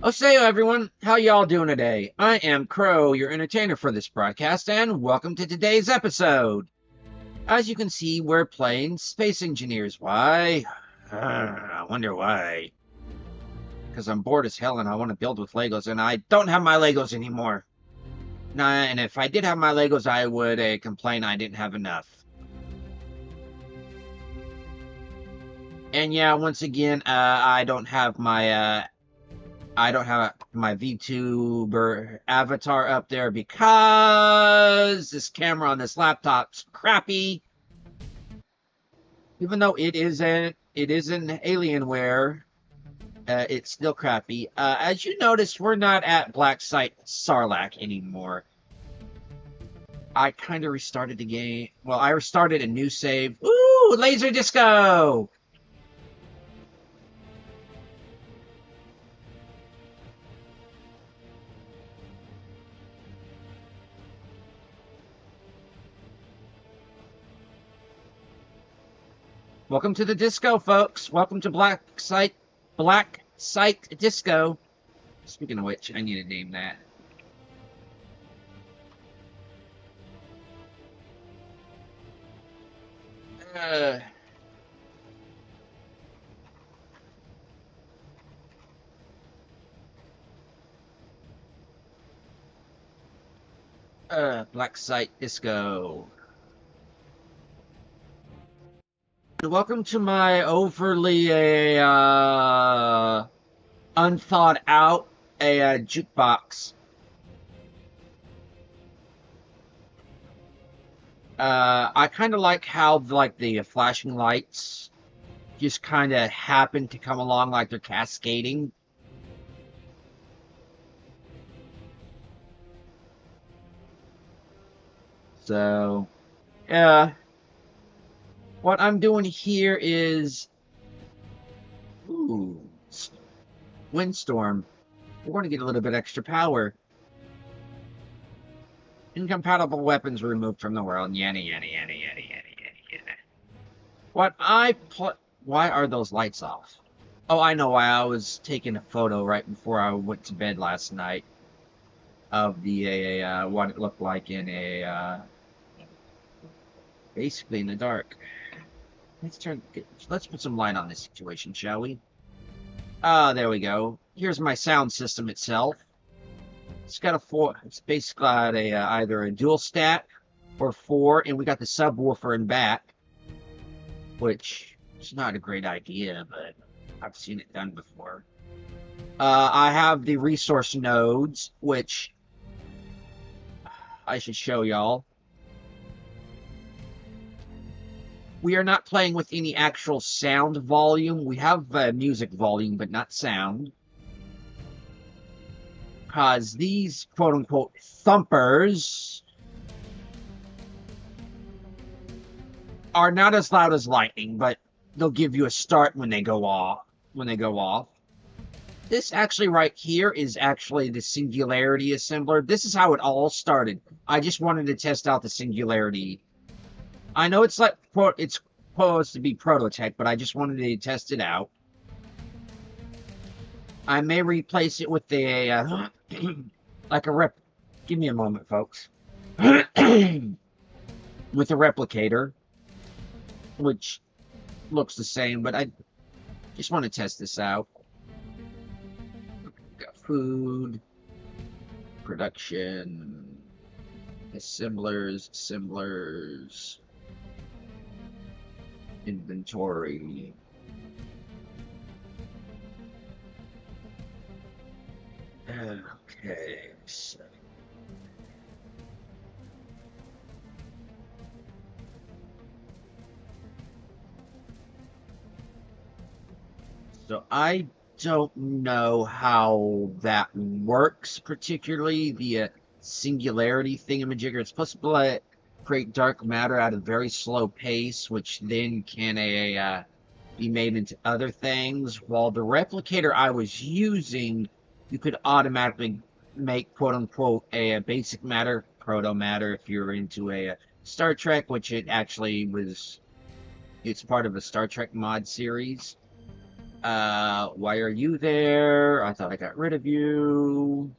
Osayo everyone, how y'all doing today? I am Crow, your entertainer for this broadcast, and welcome to today's episode. As you can see, we're playing Space Engineers. Why? I wonder why. Because I'm bored as hell and I want to build with Legos, and I don't have my Legos anymore. Nah, and if I did have my Legos, I would complain I didn't have enough. And yeah, once again, I don't have my VTuber avatar up there because this camera on this laptop's crappy. Even though it is an Alienware, it's still crappy. As you notice, we're not at Blacksite Sarlacc anymore. I kind of restarted the game. Well, I restarted a new save. Ooh, laser disco! Welcome to the disco, folks. Welcome to Black Site Disco. Speaking of which, I need to name that. Uh, Black Site Disco. And welcome to my overly unthought out jukebox. I kind of like how the flashing lights just kind of happen to come along like they're cascading. So, yeah, what I'm doing here is, ooh, windstorm. We're going to get a little bit extra power. Incompatible weapons removed from the world. Yana, yana, yana, yana, yana, yana, yana. What I put. Why are those lights off? Oh, I know why. I was taking a photo right before I went to bed last night of the what it looked like in basically in the dark. Let's put some light on this situation, shall we? Ah, there we go. Here's my sound system itself. It's got a four. It's basically got a either a dual stack or four, and we got the subwoofer in back, which is not a great idea, but I've seen it done before. I have the resource nodes, which I should show y'all. We are not playing with any actual sound volume. We have music volume, but not sound. Because these quote-unquote thumpers are not as loud as lightning, but they'll give you a start when they go off. This actually right here is actually the Singularity assembler. This is how it all started. I just wanted to test out the Singularity. I know it's it's supposed to be prototype, but I just wanted to test it out. I may replace it with a like a rep. Give me a moment, folks. With a replicator, which looks the same, but I just want to test this out. Got food, production, assemblers, inventory. Okay, so I don't know how that works particularly. The singularity thingamajigger. It's supposed to create dark matter at a very slow pace, which then can be made into other things. While the replicator I was using, you could automatically make quote unquote a basic matter, proto matter, if you're into a Star Trek, which it actually was. It's part of a Star Trek mod series. Why are you there? I thought I got rid of you.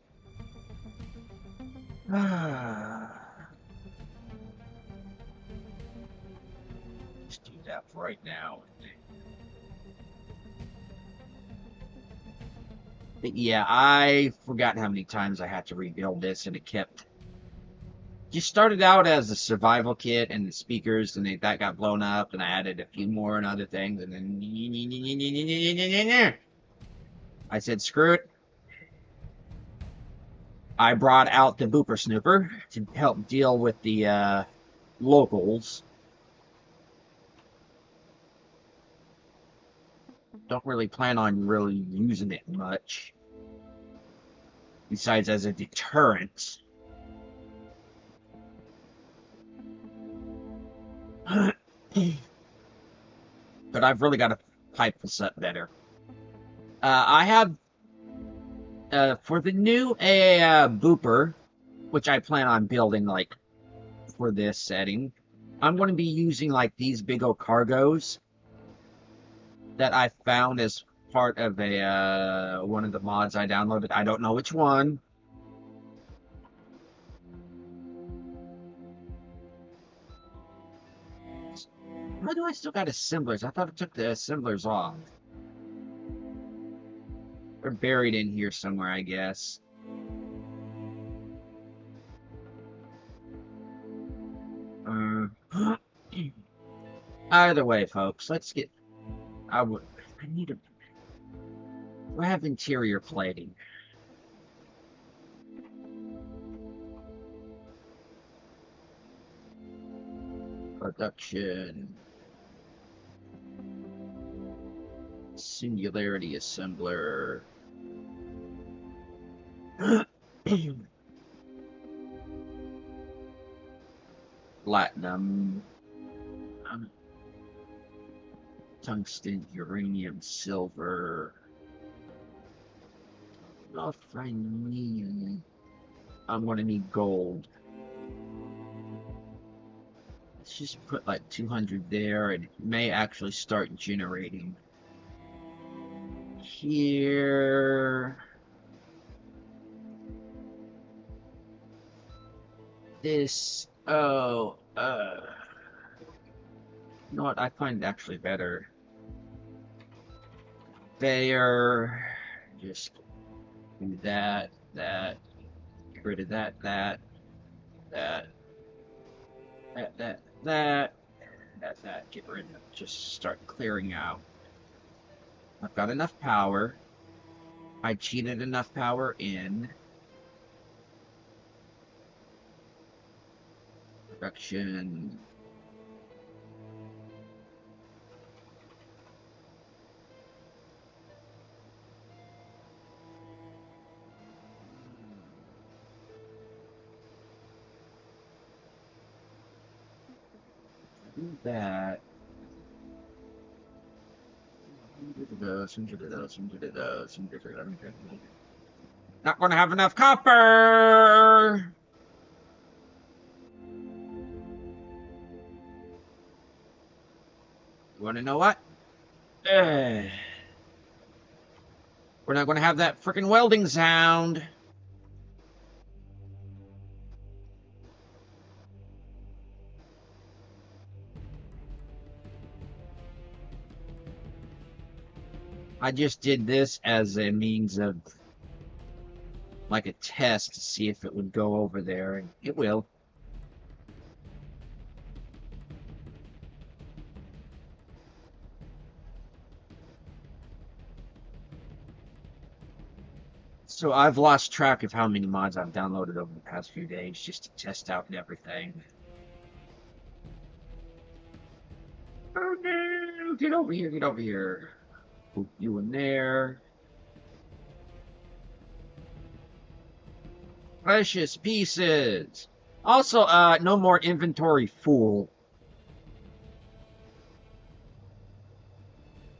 Just do that for right now. But yeah, I forgot how many times I had to rebuild this, and it kept. Just started out as a survival kit and the speakers, and that got blown up, and I added a few more and other things, and then I said, screw it. I brought out the Booper Snooper to help deal with the locals. Don't really plan on really using it much, besides as a deterrent. But I've really got to pipe this up better. I have for the new booper, which I plan on building like for this setting. I'm going to be using like these big old cargos that I found as part of a one of the mods I downloaded. I don't know which one. Why do I still got assemblers? I thought I took the assemblers off. They're buried in here somewhere, I guess. Either way, folks, let's get. I need a. Do I have interior plating? Production. Singularity assembler. Platinum. Tungsten, uranium, silver. If I need. I'm gonna need gold. Let's just put like 200 there, and it may actually start generating. Here. This. Oh, you know what? I find it actually better. There. Just do that, get rid of that, get rid of it. Just start clearing out. I've got enough power. I cheated enough power in. Production. Do that. Not gonna have enough copper. You wanna know what? We're not gonna have that freaking welding sound. I just did this as a means of like a test to see if it would go over there, and it will. So I've lost track of how many mods I've downloaded over the past few days just to test out everything. Oh no! Get over here, get over here. Put you in there. Precious pieces. Also, no more inventory full.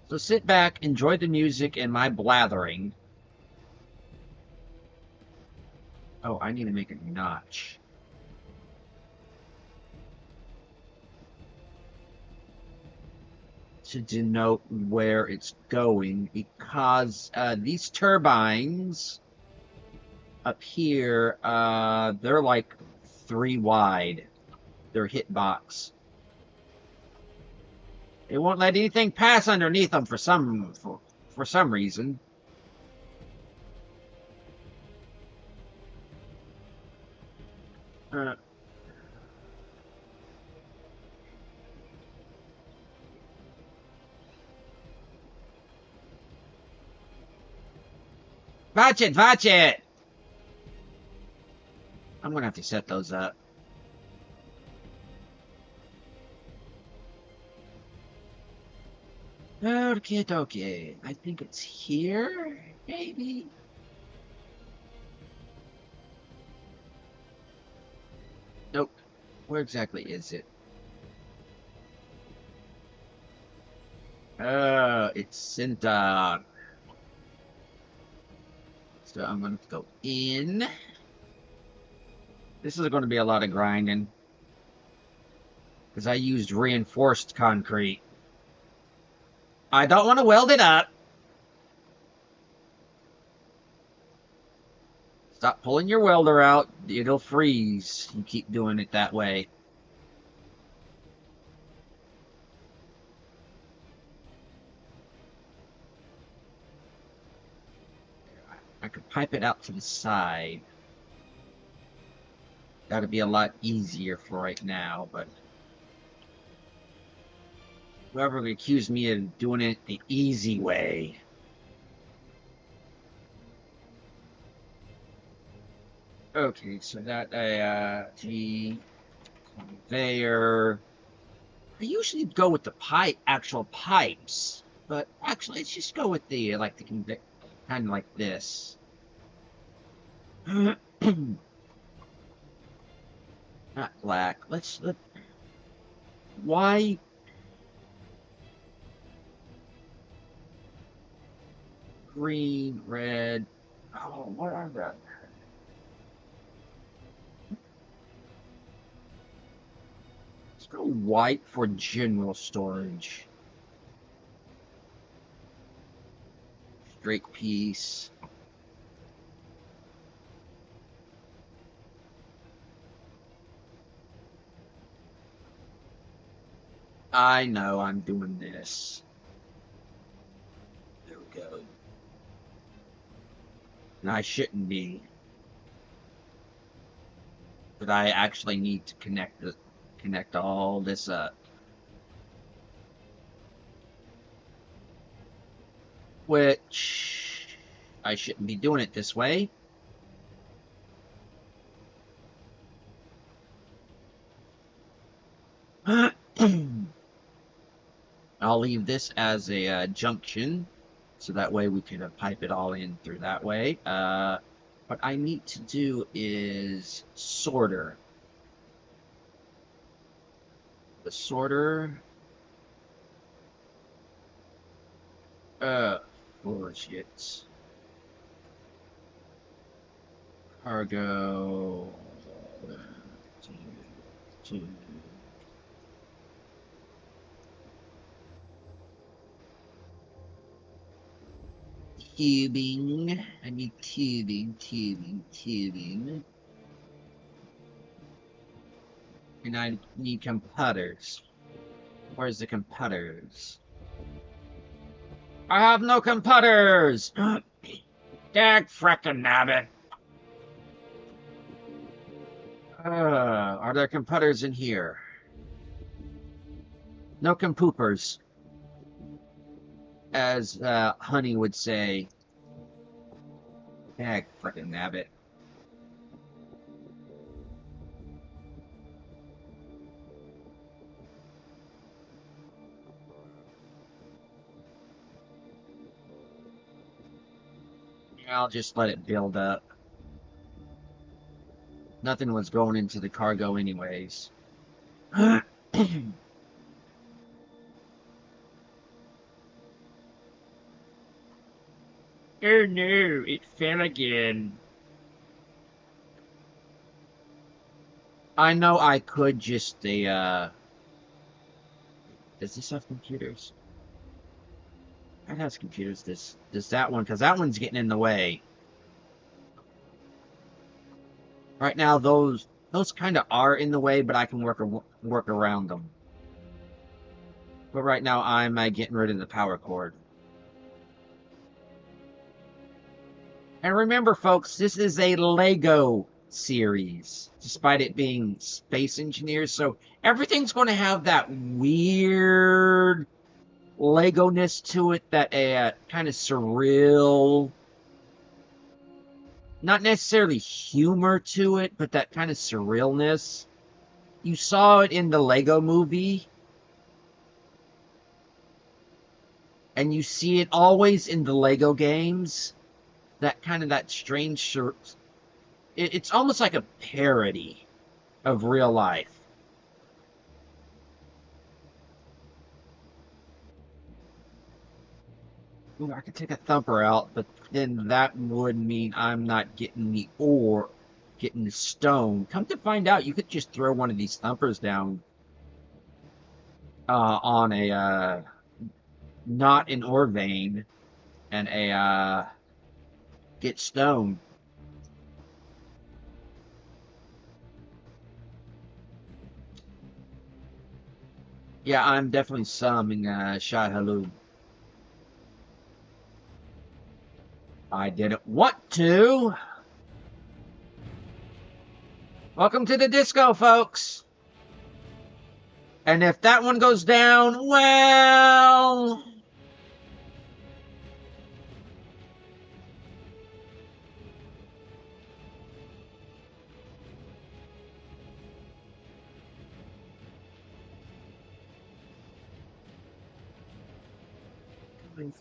So sit back, enjoy the music and my blathering. Oh, I need to make a notch. to denote where it's going, because these turbines up here, they're like 3 wide. They're hitbox. They won't let anything pass underneath them for some reason. Watch it, watch it! I'm gonna have to set those up. Okay. I think it's here, maybe? Nope. Where exactly is it? It's center. So I'm going to go in. This is going to be a lot of grinding, because I used reinforced concrete. I don't want to weld it up. Stop pulling your welder out. It'll freeze. You keep doing it that way. I could pipe it out to the side. That'd be a lot easier for right now, but whoever would accuse me of doing it the easy way. Okay, so that G conveyor. I usually go with the actual pipes, but actually let's just go with the kind of like this. Not black. Why? Green, red. Oh, what are that? Let's go white for general storage. Straight piece. I know I'm doing this. There we go. And I shouldn't be. But I actually need to connect all this up. Which I shouldn't be doing it this way. I'll leave this as a junction, so that way we can pipe it all in through that way. What I need to do is sorter. The sorter. Bullshit. Cargo. Two. Tubing. I need tubing. And I need computers. Where's the computers? I have no computers! Dag frickin' nabbit. Are there computers in here? No compoopers. As Honey would say. Dag frickin' nabbit. I'll just let it build up. Nothing was going into the cargo anyways. Oh no, it fell again. I know I could just does this have computers? It has computers. This that one, because that one's getting in the way. Right now, those kind of are in the way, but I can work around them. But right now, I'm getting rid of the power cord. And remember, folks, this is a Lego series, despite it being Space Engineers. So everything's going to have that weird Lego-ness to it, that kind of surreal, not necessarily humor to it, but that kind of surrealness. You saw it in the Lego movie, and you see it always in the Lego games. That kind of that strange, it's almost like a parody of real life. Ooh, I could take a thumper out, but then that would mean I'm not getting the ore, getting the stone. Come to find out, you could just throw one of these thumpers down on a not an ore vein and get stone. Yeah, I'm definitely summoning Shai Halud. I didn't want to. Welcome to the disco, folks. And if that one goes down, well,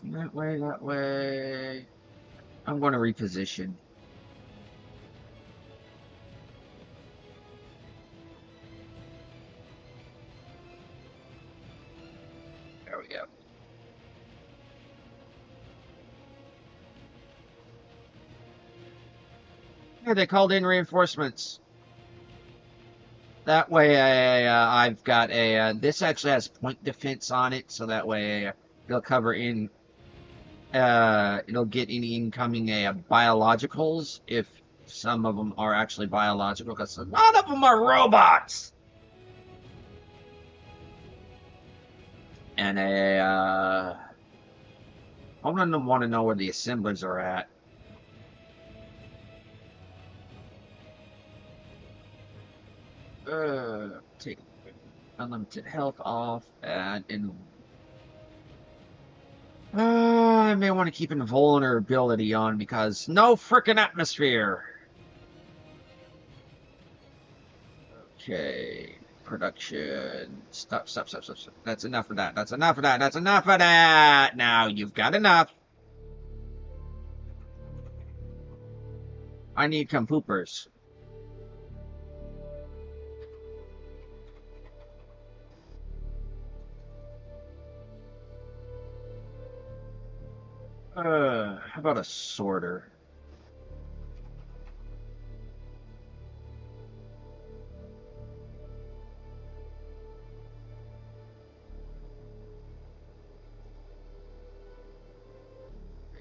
that way, that way. I'm going to reposition. There we go. Yeah, they called in reinforcements. That way, I've got a. This actually has point defense on it, so that way it'll cover in. It'll get any incoming biologicals if some of them are actually biological, because a lot of them are robots. And I want to know where the assemblers are at. Take unlimited health off, and I may want to keep invulnerability on because no freaking atmosphere. Okay, production. Stop, stop, stop, stop, stop. That's enough of that. That's enough of that. That's enough of that. Now you've got enough. I need compoopers. How about a sorter?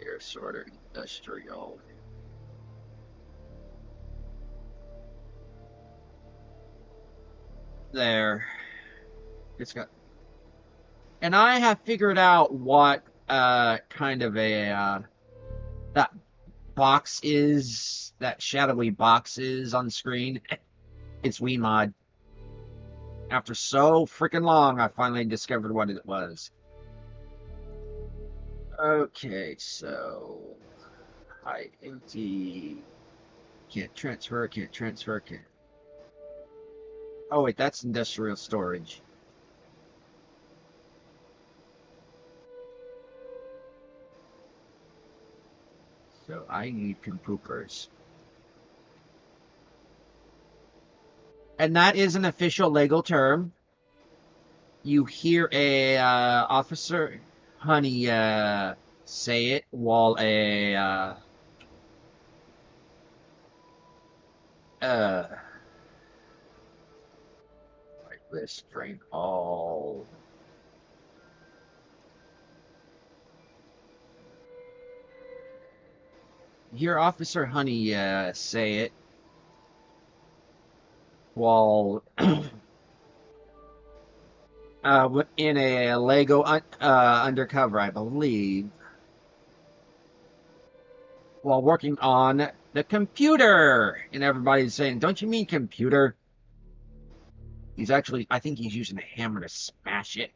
Air sorter, industrial. There. It's got. And I have figured out what kind of a that box is, that shadowy box is on the screen. It's WeMod. After so freaking long, I finally discovered what it was. Okay, so height empty. Can't transfer, can't transfer, can't. Oh wait, that's industrial storage. So I need compoopers. And that is an official legal term. You hear a officer, honey, say it while a uh, list drink all. hear Officer Honey say it while in a Lego undercover, I believe, while working on the computer. And everybody's saying, "Don't you mean computer?" He's actually, I think he's using a hammer to smash it.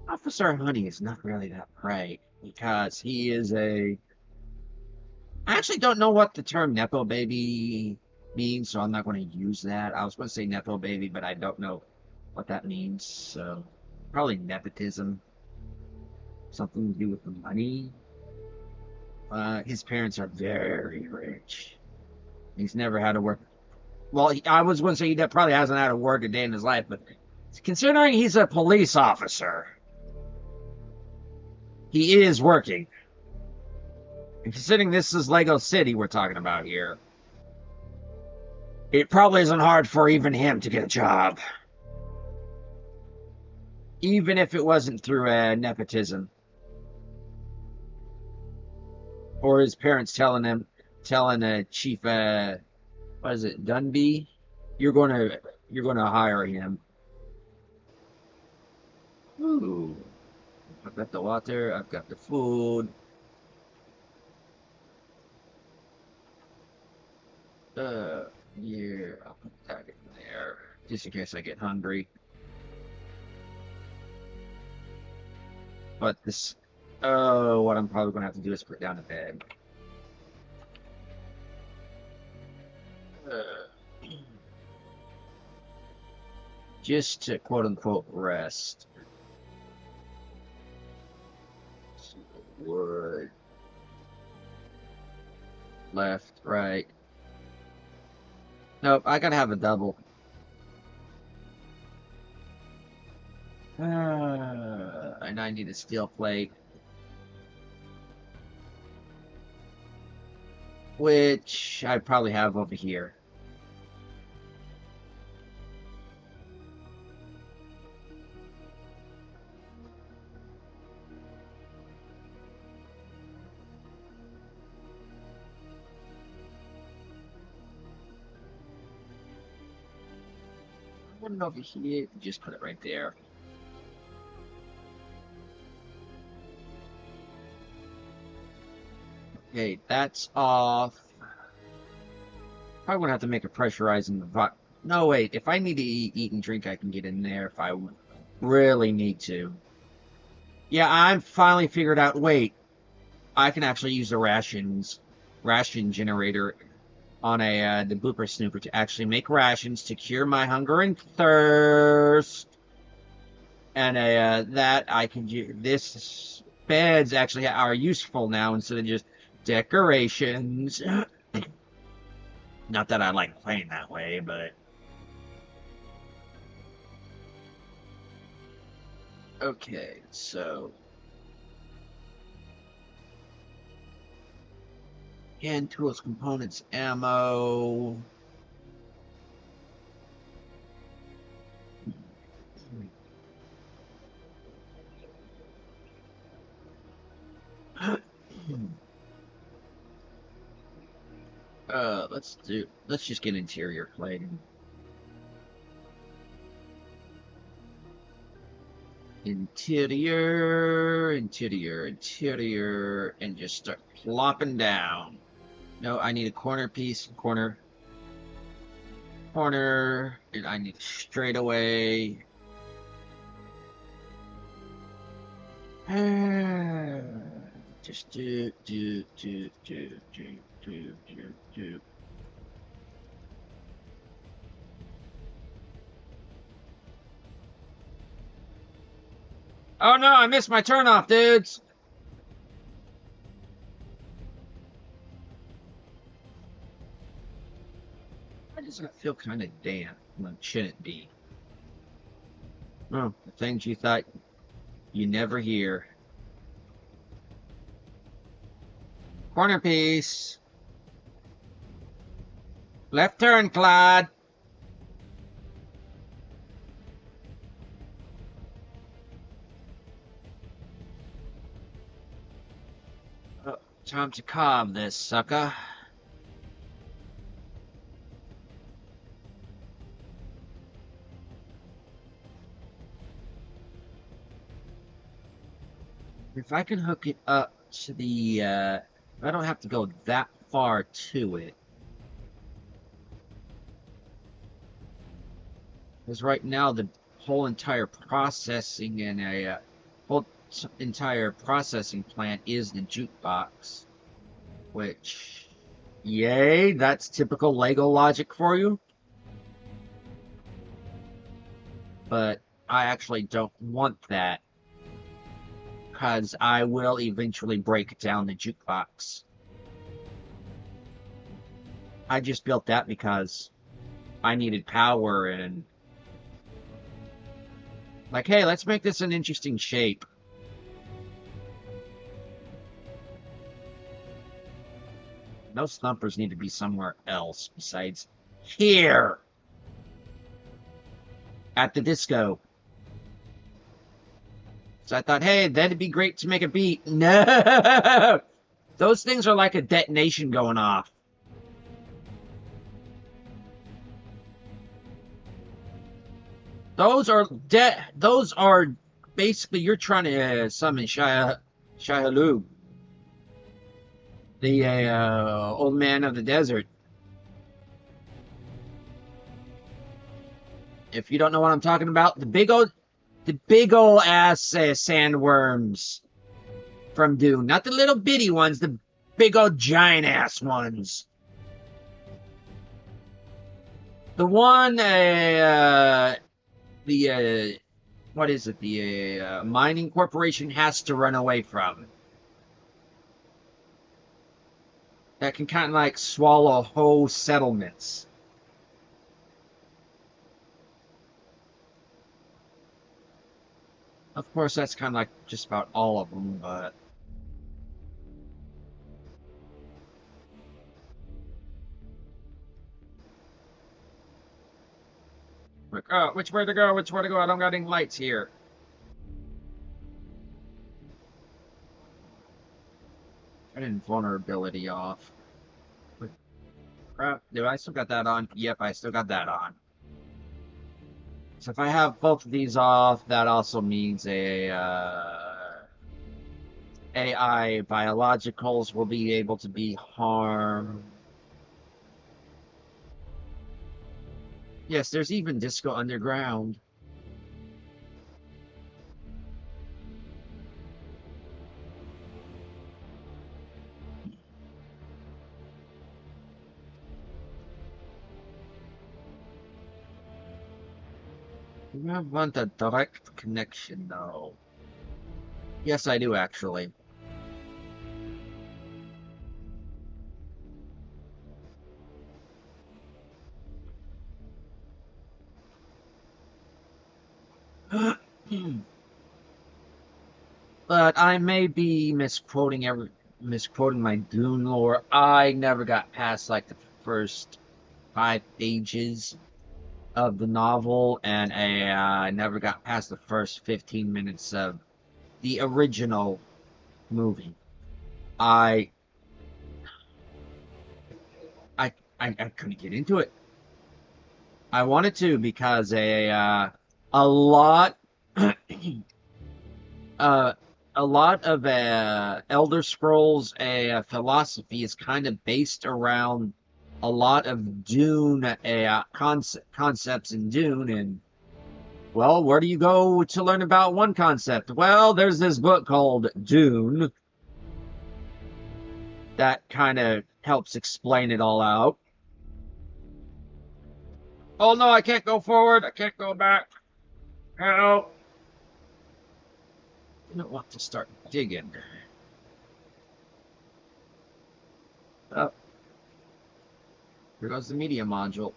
Officer Honey is not really that bright because he is a. I actually don't know what the term Nepo baby means, so I'm not going to use that. I was going to say Nepo baby, but I don't know what that means. So probably nepotism, something to do with the money. His parents are very rich. He's never had to work. Well, I was going to say he probably hasn't had to work a day in his life, but considering he's a police officer, he is working. And considering this is Lego City we're talking about here, it probably isn't hard for even him to get a job. Even if it wasn't through nepotism. Or his parents telling Chief, what is it, Dunby? You're gonna hire him. Ooh. I've got the water, I've got the food. Yeah, I'll put that in there. Just in case I get hungry. But this, oh, what I'm probably gonna have to do is put down a bed. Just to quote unquote rest. Wood. Left, right. Nope, I gotta have a double. And I need a steel plate. Which I probably have over here. One over here, just put it right there. Okay, that's off. Probably gonna have to make a pressurizing no, wait. If I need to eat and drink, I can get in there if I really need to. Yeah, I'm finally figured out. Wait, I can actually use the ration generator on a the Blooper Snooper to actually make rations to cure my hunger and thirst. And that I can do. This beds actually are useful now instead of just decorations. Not that I like playing that way, but okay. So hand tools, components, ammo. Let's just get interior plating. Interior, and just start plopping down. No, I need a corner piece, corner, and I need straight away. Just do. Oh no, I missed my turn off, dudes! I just feel kind of damp when it shouldn't be. Oh, the things you thought you never hear. Corner piece. Left turn, Clyde. Time to carve this sucker. If I can hook it up to the, I don't have to go that far to it. Because right now the whole entire processing and a whole entire processing plant is the jukebox. Which, yay, that's typical Lego logic for you. But I actually don't want that. Because I will eventually break down the jukebox. I just built that because I needed power and... Like, hey, let's make this an interesting shape. Those thumpers need to be somewhere else besides here. At the disco. So I thought, hey, that'd be great to make a beat. No! Those things are like a detonation going off. Those are basically you're trying to summon Shai-Hulud, the old man of the desert. If you don't know what I'm talking about, the big old ass sandworms from Dune, not the little bitty ones, the big old giant ass ones. The one, what is it? The mining corporation has to run away from. That can kind of like swallow whole settlements. Of course, that's kind of like just about all of them, but... Oh, which way to go? Which way to go? I don't got any lights here. Turn invulnerability off. Crap, do I still got that on? Yep, I still got that on. So if I have both of these off, that also means AI biologicals will be able to be harmed. Yes, there's even Disco Underground. Do I want a direct connection, though? Yes, I do, actually. But I may be misquoting my Dune lore. I never got past like the first 5 pages of the novel, and I never got past the first 15 minutes of the original movie. I I couldn't get into it. I wanted to because a lot uh, a lot of Elder Scrolls philosophy is kind of based around a lot of Dune concepts in Dune, and well, where do you go to learn about one concept? Well, there's this book called Dune that kind of helps explain it all out. Oh no, I can't go forward. I can't go back. Help. I don't want to start digging. Oh, here goes the medium module.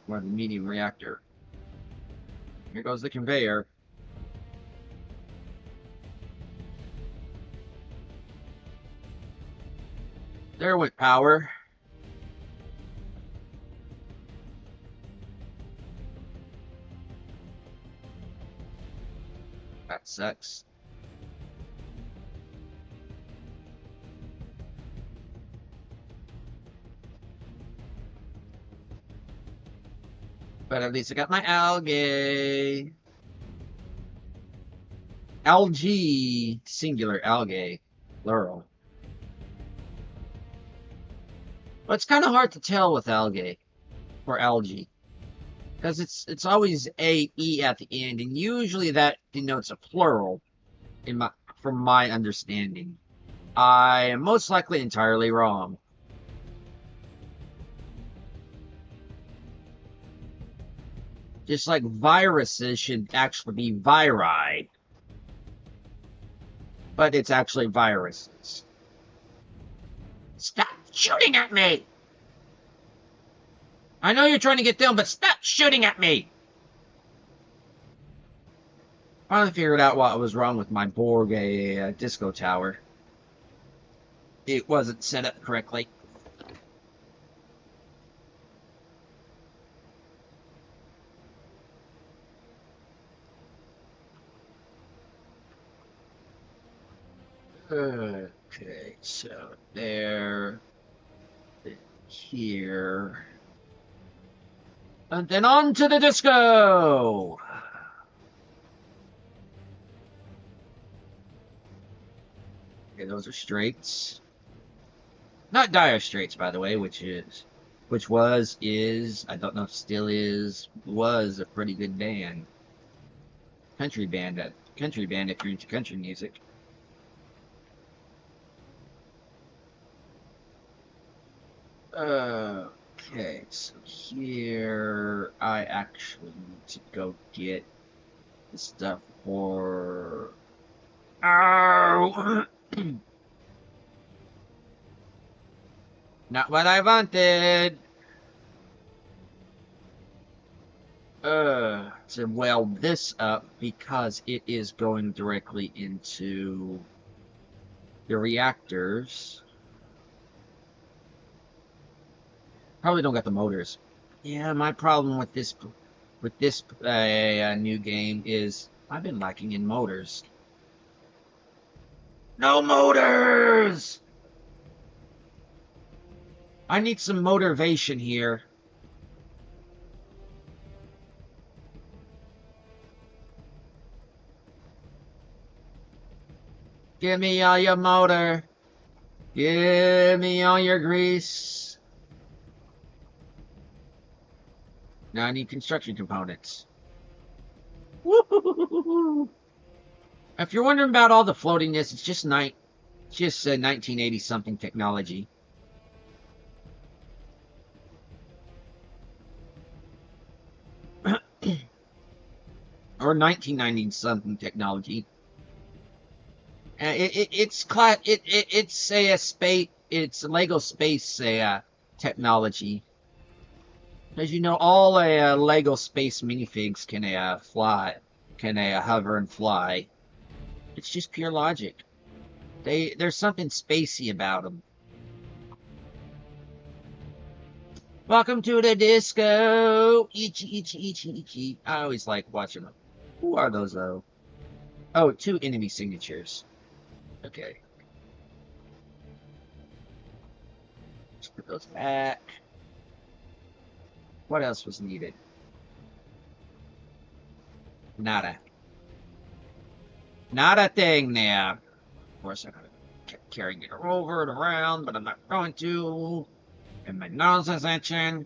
Or the medium reactor. Here goes the conveyor. There went power. That sucks. But at least I got my algae. Algae, singular, algae, plural. But it's kind of hard to tell with algae or algae because it's always AE at the end, and usually that denotes a plural in my from my understanding. I am most likely entirely wrong. Just like viruses should actually be viri, but it's actually viruses. Stop shooting at me! I know you're trying to get down, but stop shooting at me! Finally figured out what was wrong with my Borg disco tower. It wasn't set up correctly. Okay, so there, here, and then on to the disco! Okay, those are straights. Not Dire Straits, by the way, which is, I don't know if still is, was a pretty good band. Country band if you're into country music. Okay, so here I actually need to go get the stuff for... Ow! Not what I wanted! To weld this up because it is going directly into the reactors. Probably don't got the motors. Yeah, my problem with this new game is I've been lacking in motors. No motors! I need some motivation here. Give me all your motor. Give me all your grease. Now I need construction components. Woo-hoo-hoo-hoo-hoo. If you're wondering about all the floatiness, it's just 1980 something technology. Or 1990 something technology. It's a space. It's Lego space technology. As you know, all Lego space minifigs can fly, can hover and fly. It's just pure logic. There's something spacey about them. Welcome to the disco. Ichi. I always like watching them. Who are those though? Oh, 2 enemy signatures. Okay. Let's put those back. What else was needed? Nada. Not a thing there. Of course, I could have carrying it over and around, but I'm not going to. And my nose is itching.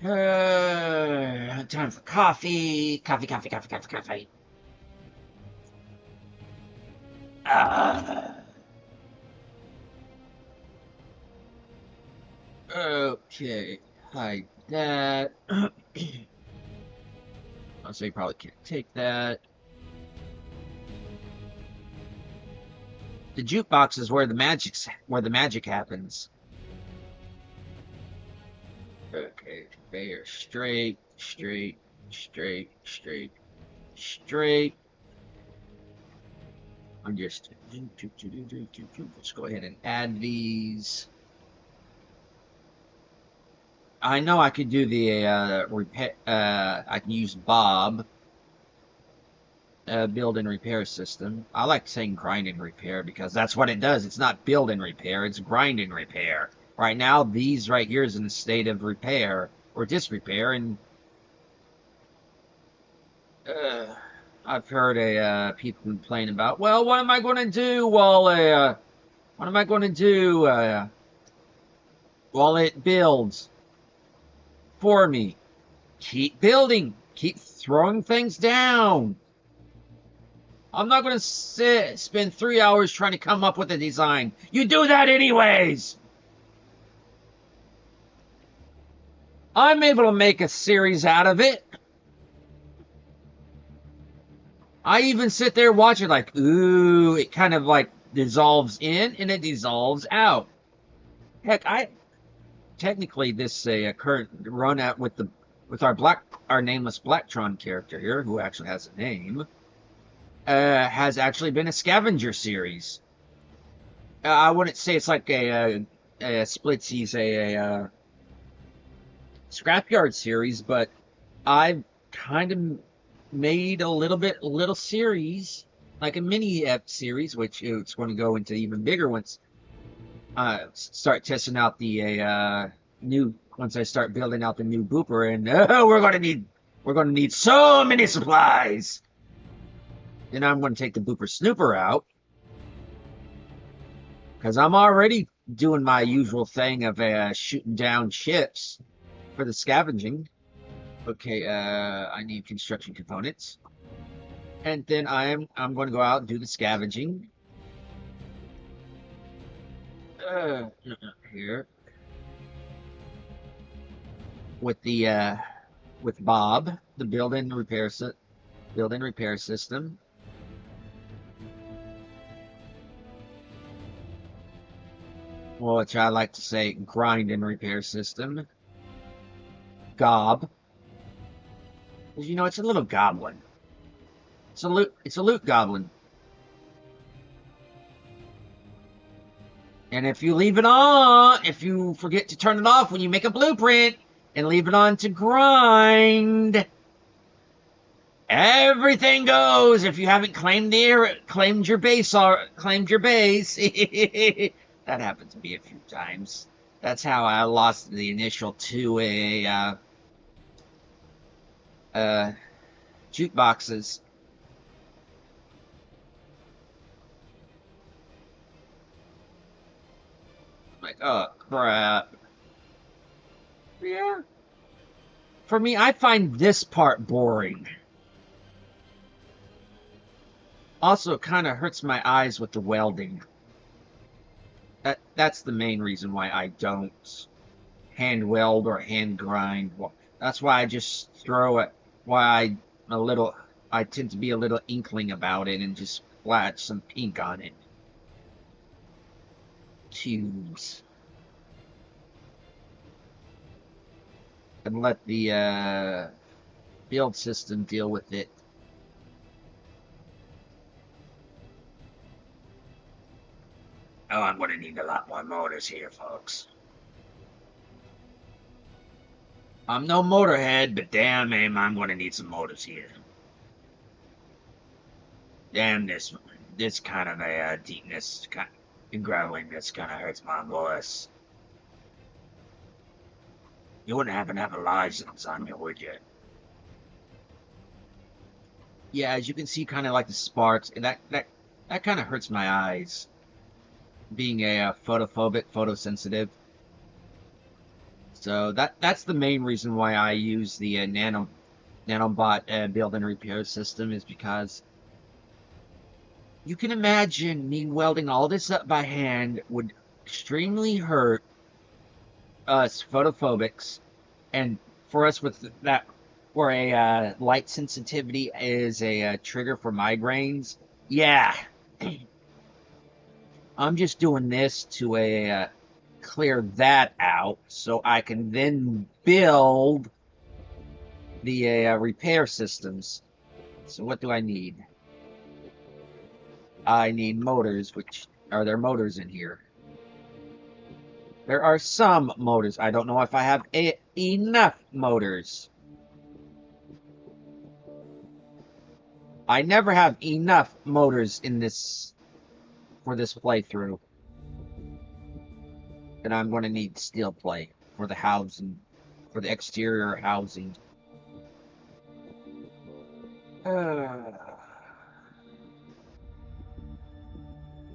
Time for coffee. Coffee. Okay, hide that. So you probably can't take that. The jukebox is where the magic happens. Okay, conveyor straight. I'm just let's go ahead and add these. I know I could do the repair. I can use Bob. Build and repair system. I like saying grind and repair because that's what it does. It's not build and repair. It's grind and repair. Right now, these right here is in a state of repair or disrepair, and uh, I've heard people complain about, well, what am I going to do what am I going to do while it builds for me? Keep building, keep throwing things down. I'm not going to spend 3 hours trying to come up with a design. You do that anyways. I'm able to make a series out of it. I even sit there watching like, ooh, it kind of like dissolves in and it dissolves out. Heck, technically this current run out with our nameless Blacktron character here, who actually has a name, has actually been a scavenger series. I wouldn't say it's like a splitsies, a scrapyard series, but I've kind of made a little series, like a mini series, which it's going to go into even bigger ones. Start testing out the once I start building out the new booper, and we're gonna need so many supplies. Then I'm going to take the booper snooper out, because I'm already doing my usual thing of shooting down ships for the scavenging. Okay, I need construction components. And then I'm going to go out and do the scavenging. Here. With the with Bob, the build-in repair system. Which I like to say grind and repair system. Gob. You know, it's a little goblin. It's a loot goblin. And if you leave it on, if you forget to turn it off when you make a blueprint and leave it on to grind, everything goes. If you haven't claimed your base, that happened to me a few times. That's how I lost the initial to jukeboxes. Like, oh crap. Yeah. For me, I find this part boring. Also, it kind of hurts my eyes with the welding. That's the main reason why I don't hand weld or hand grind. Well, that's why I just throw it. Why I tend to be a little inkling about it and just splash some pink on it. Tubes. And let the build system deal with it. Oh, I'm going to need a lot more motors here, folks. I'm no motorhead, but damn, I'm going to need some motors here. Damn, this kind of a deepness and graveliness kind of hurts my voice. You wouldn't happen to have a license on you, would you? Yeah, as you can see, kind of like the sparks, and that kind of hurts my eyes. Being a photophobic, photosensitive. So that's the main reason why I use the nanobot build and repair system, is because you can imagine me welding all this up by hand would extremely hurt us photophobics, and for us with that, where a light sensitivity is a trigger for migraines. Yeah. I'm just doing this to clear that out so I can then build the repair systems. So what do I need? I need motors. Which are there motors in here? There are some motors. I don't know if I have enough motors. I never have enough motors in this for this playthrough. And I'm going to need steel plate for the housing, for the exterior housing. Uh,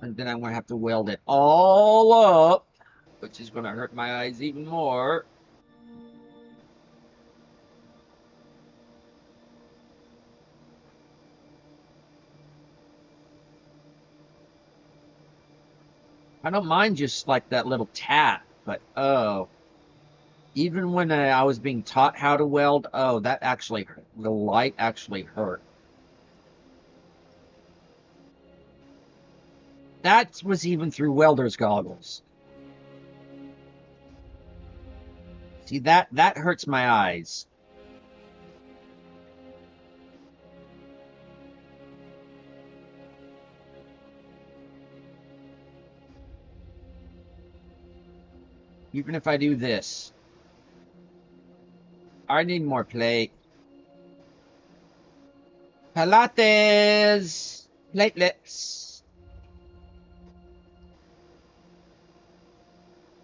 and then I'm going to have to weld it all up, which is going to hurt my eyes even more. I don't mind just like that little tap, but oh, even when I was being taught how to weld, oh, that actually, the light actually hurt. That was even through welder's goggles. See, that hurts my eyes. Even if I do this. I need more plate. Pilates! Platelets!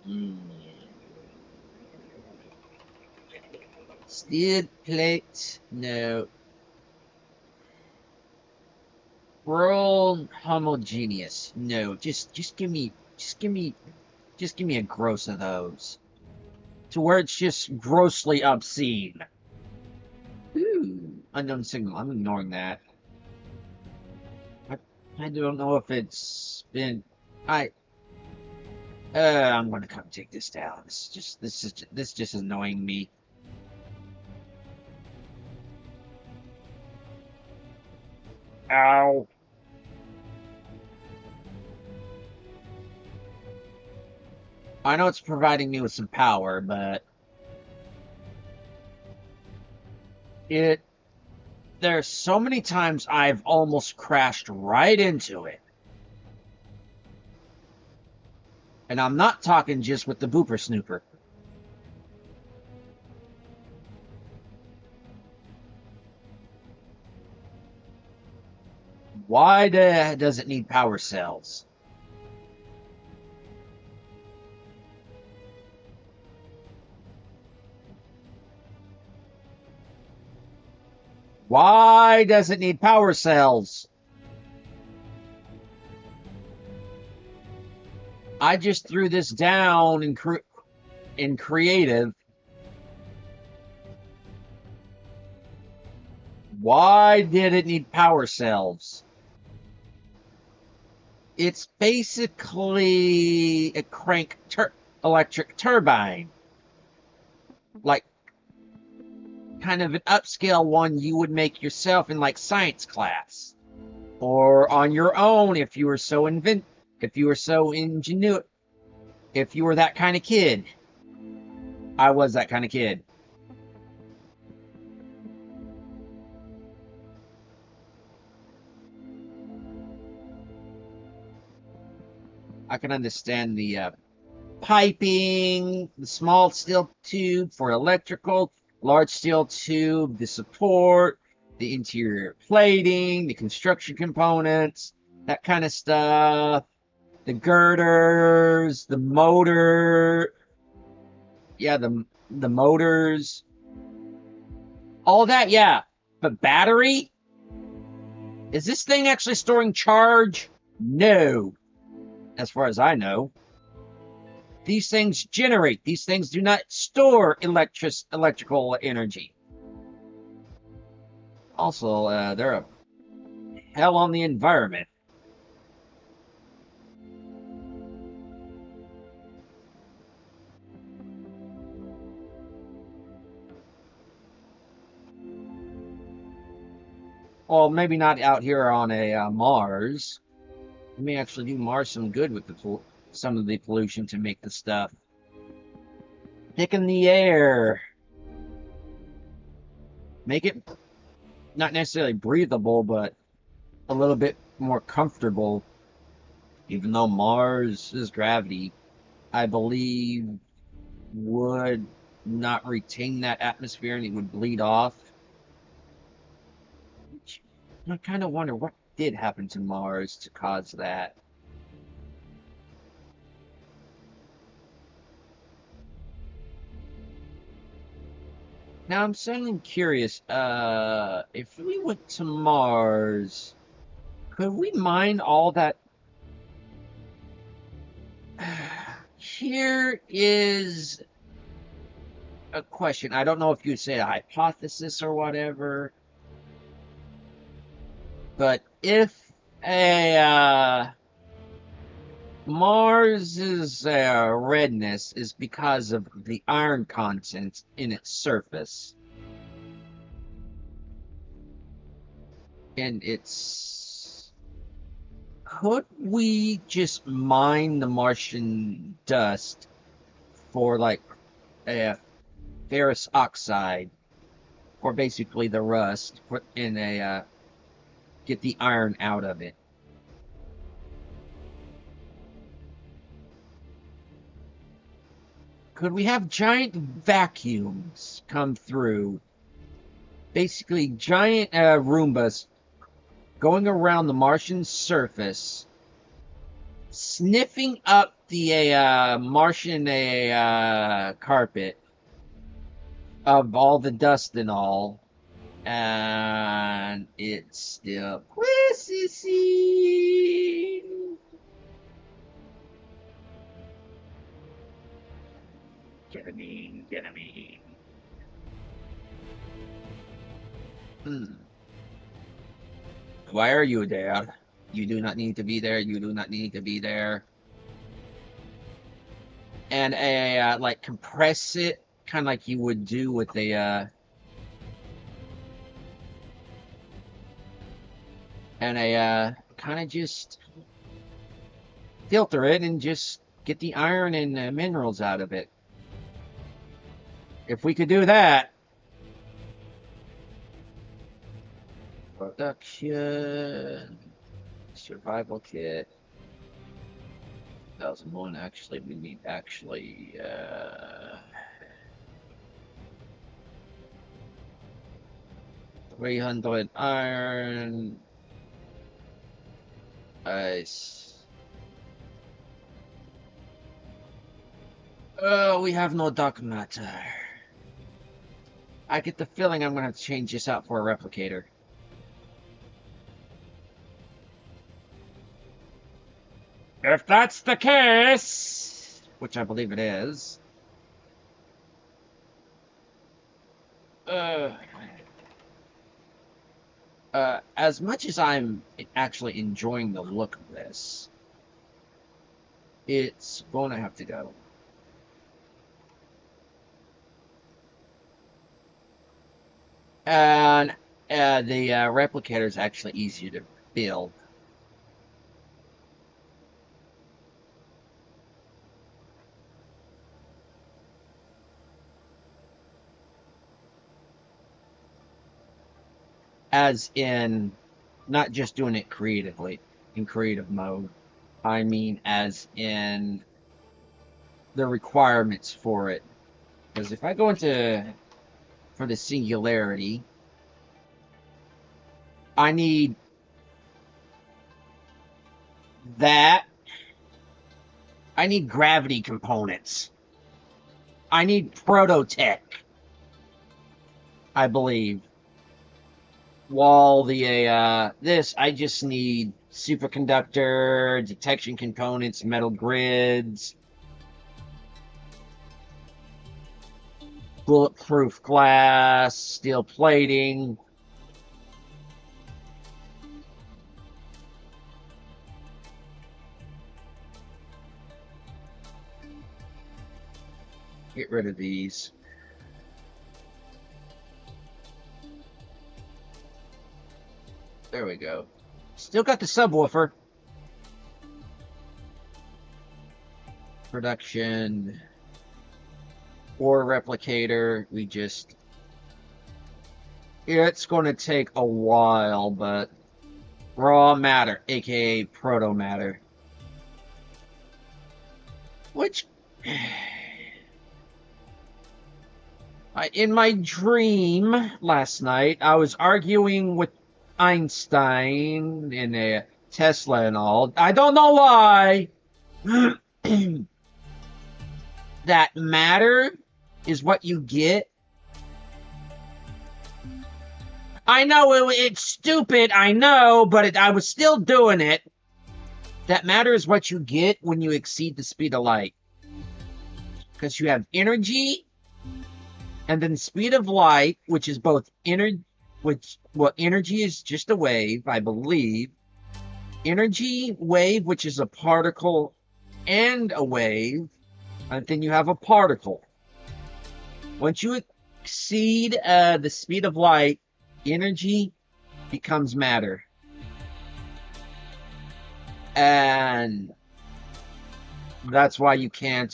Mm. Steel plate? No. World homogeneous? No. Just give me, just give me a gross of those. To where it's just grossly obscene. Ooh, unknown signal. I'm ignoring that. I, I don't know if it's been. I. I'm gonna come take this down. This just annoying me. Ow. I know it's providing me with some power, but it. There's so many times I've almost crashed right into it. And I'm not talking just with the booper snooper. Why does it need power cells? Why does it need power cells? I just threw this down in creative. Why did it need power cells? It's basically a electric turbine. Like kind of an upscale one you would make yourself in like science class. Or on your own if you were so if you were so ingenuous, if you were that kind of kid. I was that kind of kid. I can understand the piping, the small steel tube for electrical, large steel tube, the support, the interior plating, the construction components, that kind of stuff, the girders, the motor, yeah, the motors, all that, yeah. But battery? Is this thing actually storing charge? No, as far as I know. These things generate. These things do not store electrical energy. Also, they're a hell on the environment. Well, maybe not out here on a Mars. We may actually do Mars some good with some of the pollution to make the stuff. Thicken the air. Make it not necessarily breathable, but a little bit more comfortable. Even though Mars's gravity, I believe, would not retain that atmosphere and it would bleed off. I kind of wonder what did happen to Mars to cause that. Now I'm suddenly curious, if we went to Mars, could we mine all that? Here is a question. I don't know if you'd say a hypothesis or whatever, but if a Mars's redness is because of the iron content in its surface, and it's could we just mine the Martian dust for like a ferrous oxide, or basically the rust, for in a get the iron out of it? Could we have giant vacuums come through, basically giant Roombas going around the Martian surface, sniffing up the Martian carpet of all the dust and all, and it's still get me. Hmm. Why are you there? You do not need to be there. You do not need to be there. And like compress it, kind of like you would do with a and a kind of just filter it and just get the iron and minerals out of it. If we could do that, production, survival kit, 2001. Actually, we need 300 iron. Ice. Oh, we have no dark matter. I get the feeling I'm gonna have to change this out for a replicator. If that's the case, which I believe it is, uh, as much as I'm actually enjoying the look of this, it's going to have to go. And the replicator is actually easier to build. As in, not just doing it creatively, in creative mode. I mean, as in the requirements for it. Because if I go into for the singularity, I need that. I need gravity components. I need prototech, I believe. While the this, I just need superconductor, detection components, metal grids, bulletproof glass, steel plating. Get rid of these. There we go. Still got the subwoofer. Production. Or replicator. We just... It's going to take a while, but... Raw matter, aka proto matter. Which... in my dream last night, I was arguing with Einstein and Tesla and all. I don't know why. That matter is what you get I know it's stupid, I know, but I was still doing it. That matters what you get when you exceed the speed of light. Because you have energy, and then speed of light, which is both energy, energy is just a wave, I believe. Energy, wave, which is a particle and a wave, and then you have a particle. Once you exceed the speed of light, energy becomes matter. And that's why you can't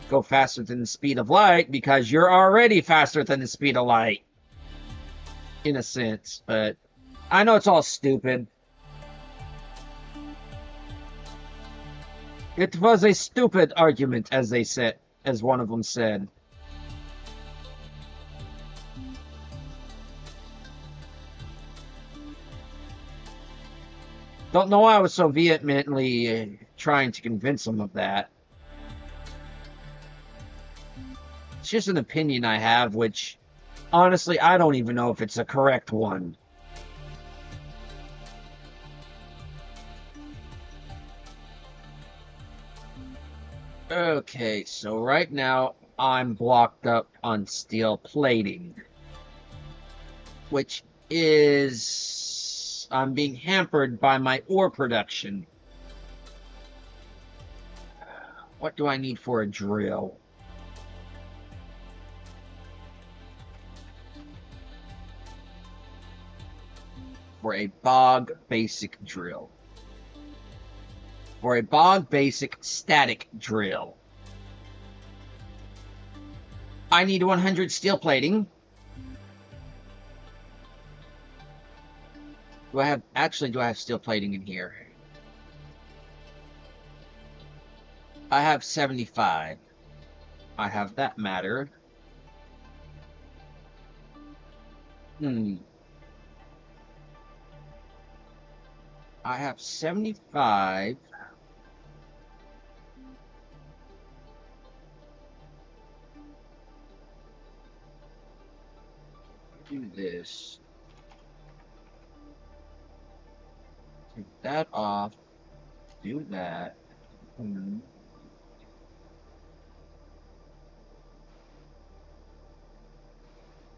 go faster than the speed of light, because you're already faster than the speed of light, in a sense. But I know it's all stupid. It was a stupid argument, as they said, as one of them said. Don't know why I was so vehemently trying to convince them of that. It's just an opinion I have, which, honestly, I don't even know if it's a correct one. Okay, so right now I'm blocked up on steel plating, which is... I'm being hampered by my ore production. What do I need for a drill? For a bog basic drill. For a bog basic static drill, I need 100 steel plating. Do I have steel plating in here? I have 75. I have that matter. I have 75. Do this. Take that off. Do that.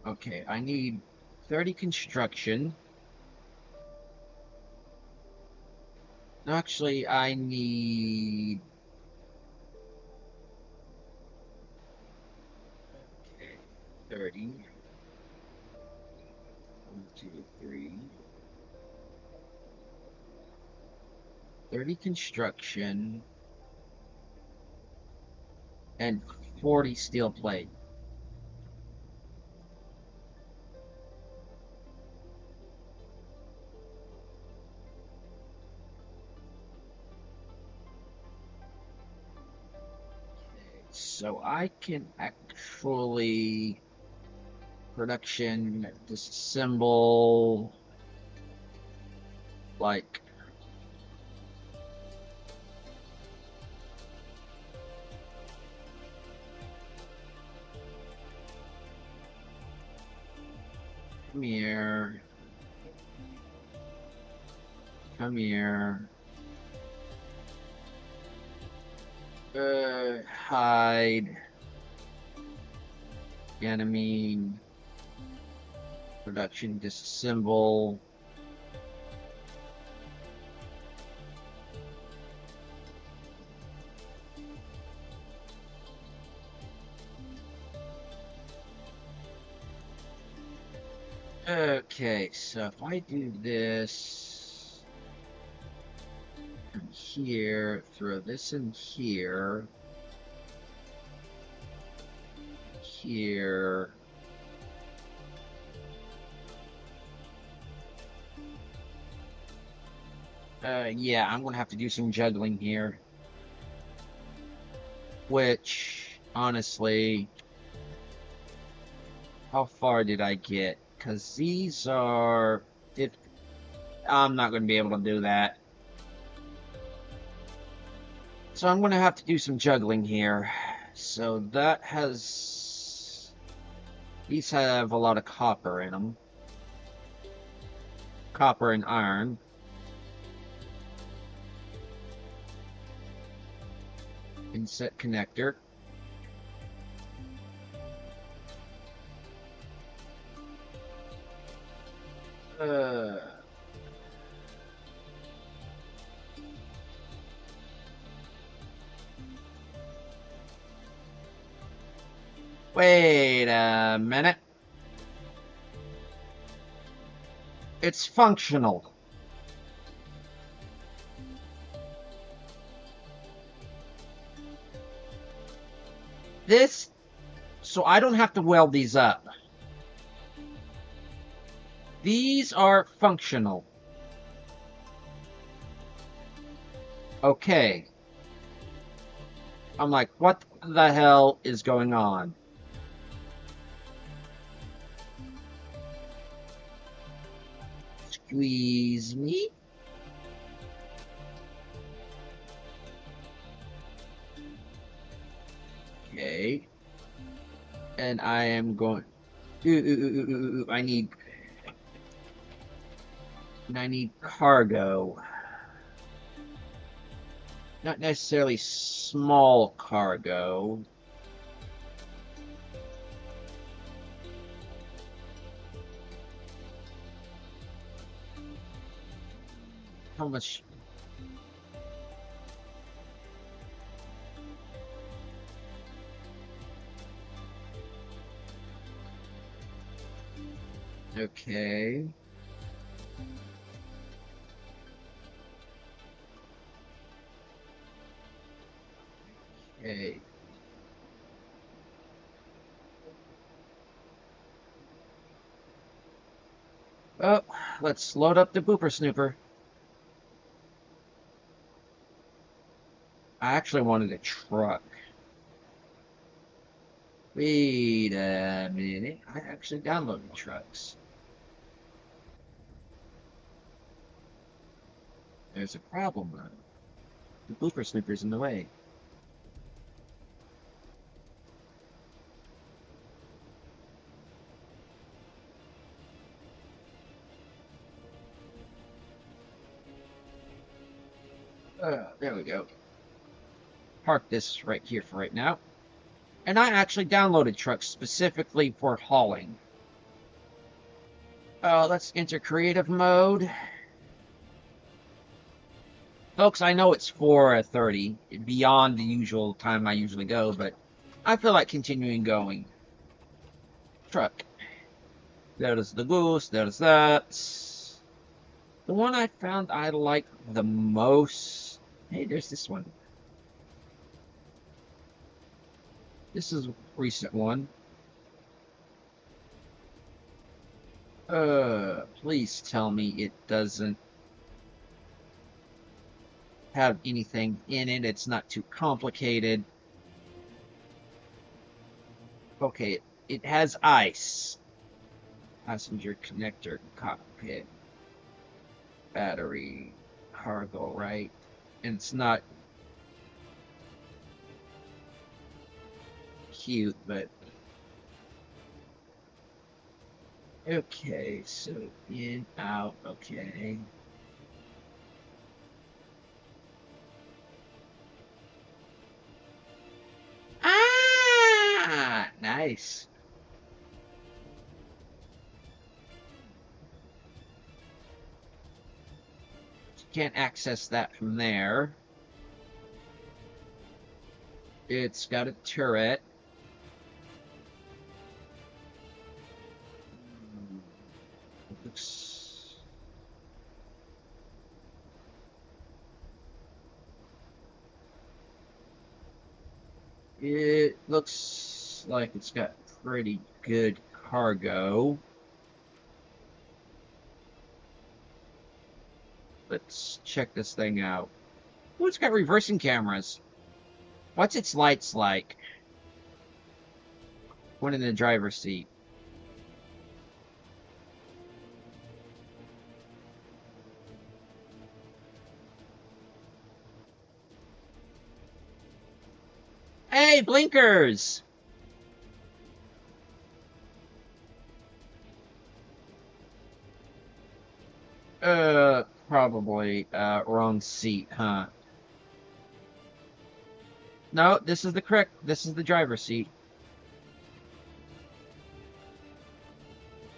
Okay, I need 30 construction. Actually, I need... Okay, 30. 1, 2, 3. 30 construction. And 40 steel plate. So I can actually production disassemble like come here, come here, hide, enemy, production disassemble. Okay, so if I do this from here, throw this in here, here, yeah, I'm gonna have to do some juggling here. Which, honestly, how far did I get? Because these are... I'm not going to be able to do that. So I'm going to have to do some juggling here. So that has... These have a lot of copper in them. Copper and iron. Inset connector. Uh, Wait a minute. It's functional. This, so I don't have to weld these up. These are functional. Okay. I'm like, what the hell is going on? Squeeze me. Okay. And I am going. I need cargo. Not necessarily small cargo. How much? Okay. Okay. Oh, let's load up the booper snooper. I actually wanted a truck. Wait a minute. I actually downloaded trucks. There's a problem though. The booper snooper's in the way. There we go. Park this right here for right now. And I actually downloaded trucks specifically for hauling. Let's enter creative mode. Folks, I know it's 4:30, beyond the usual time I usually go, but I feel like continuing going. Truck. There's the goose, there's that. The one I found I like the most. Hey, there's this one. This is a recent one. Please tell me it doesn't have anything in it. It's not too complicated. Okay, it has ice. Passenger connector, cockpit, battery, cargo, right? And it's not cute, but okay, so in, out, okay. Ah, nice. You can't access that from there. It's got a turret. Looks. It looks like it's got pretty good cargo. Let's check this thing out. Oh, it's got reversing cameras. What's its lights like? One in the driver's seat. Hey, blinkers! probably wrong seat, huh? No, this is the correct. This is the driver's seat.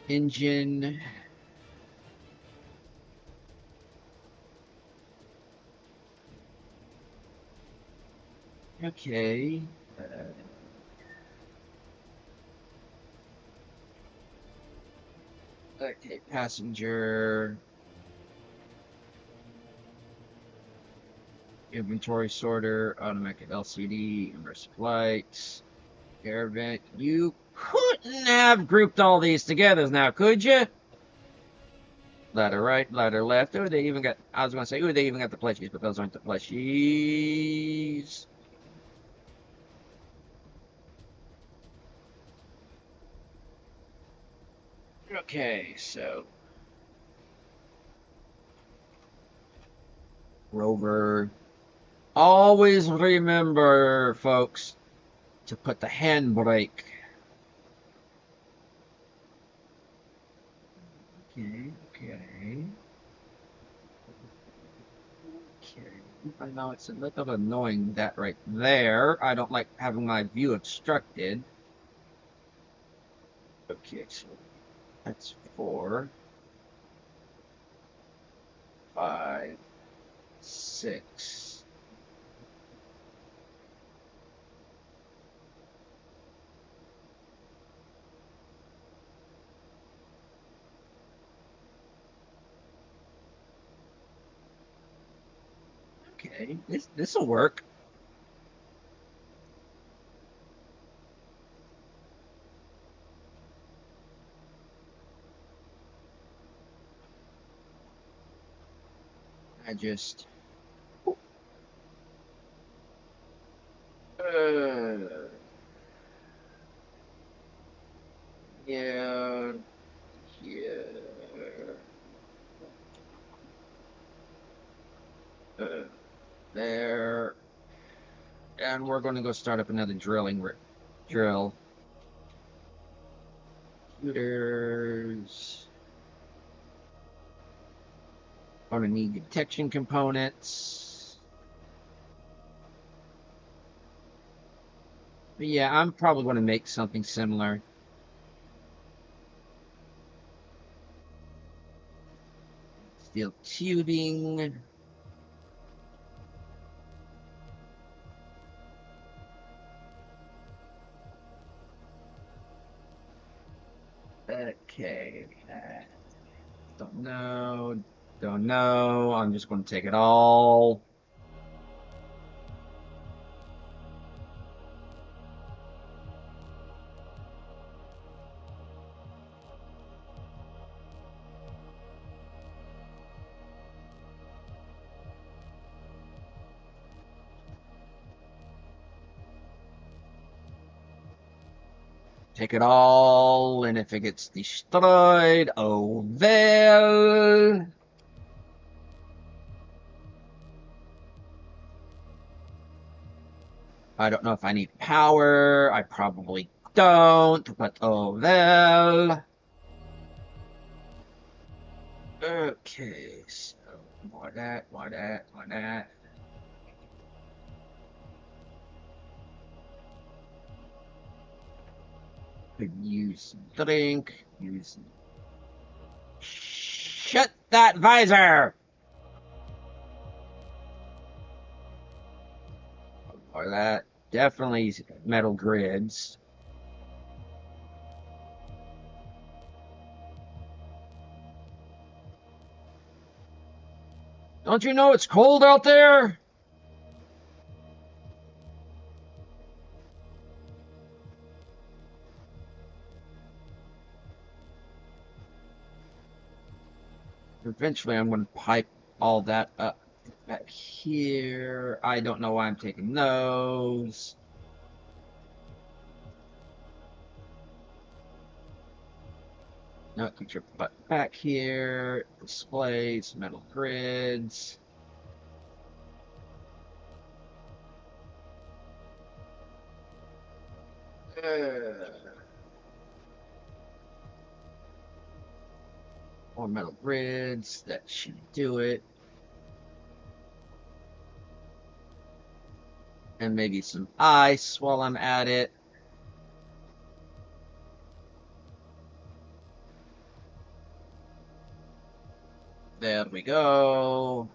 Engine. Okay. Okay, passenger. Inventory sorter, automatic LCD, immersive lights, air vent. You couldn't have grouped all these together now, could you? Ladder right, ladder left. Oh, they even got, I was going to say, oh, they even got the plushies, but those aren't the plushies. Okay, so Rover. Always remember, folks, to put the handbrake. Okay, okay. Okay. I know it's a little annoying that right there. I don't like having my view obstructed. Okay, so that's 4, 5, 6. Okay, this'll work. I just uh, yeah, yeah. Uh, there, and we're going to go start up another drill. Computers. Gonna need detection components. But yeah, I'm probably going to make something similar. Steel tubing. Okay. Don't know. Don't know. I'm just going to take it all. Take it all, and if it gets destroyed, oh well. I don't know if I need power. I probably don't, but oh well. Okay, so more that, more that, more that. Could use drink, use. Shut that visor! Or that. Definitely metal grids. Don't you know it's cold out there? Eventually, I'm going to pipe all that up back here. I don't know why I'm taking those. No, put your butt back here. Displays, metal grids. More metal grids. That should do it. And maybe some ice while I'm at it. There we go.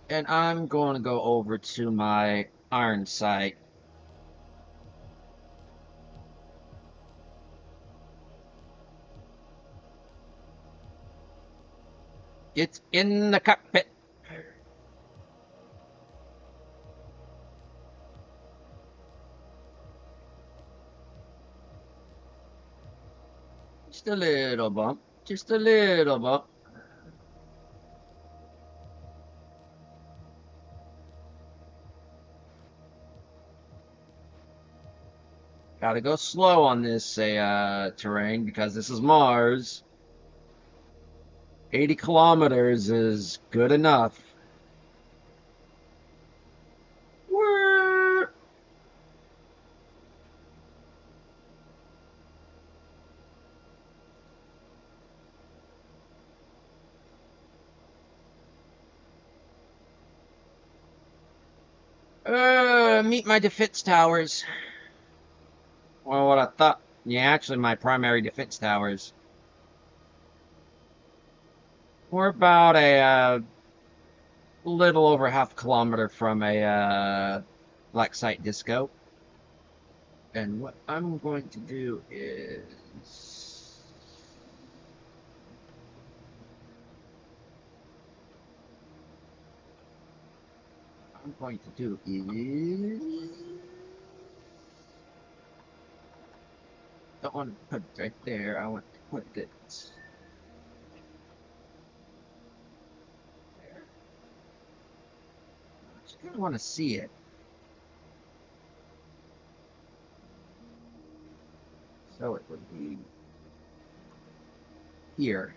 And I'm going to go over to my iron site. It's in the cockpit. Just a little bump. Just a little bump. Gotta go slow on this terrain because this is Mars. 80 kilometers is good enough. Whir. Meet my defense towers. Well, what I thought. Yeah, actually, my primary defense towers. We're about a little over half a kilometer from a Blacksite disco. And what I'm going to do is... I'm going to do is... Don't want to put it right there. I want to put it there. I just kind of want to see it. So it would be here.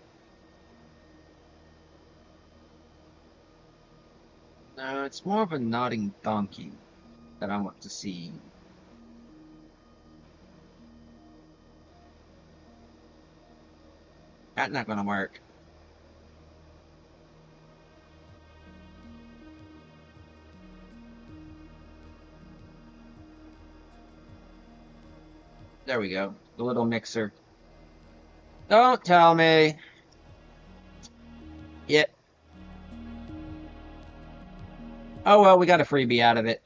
No, it's more of a nodding donkey that I want to see. That's not gonna work. There we go. The little mixer. Don't tell me. Yep. Oh well, we got a freebie out of it.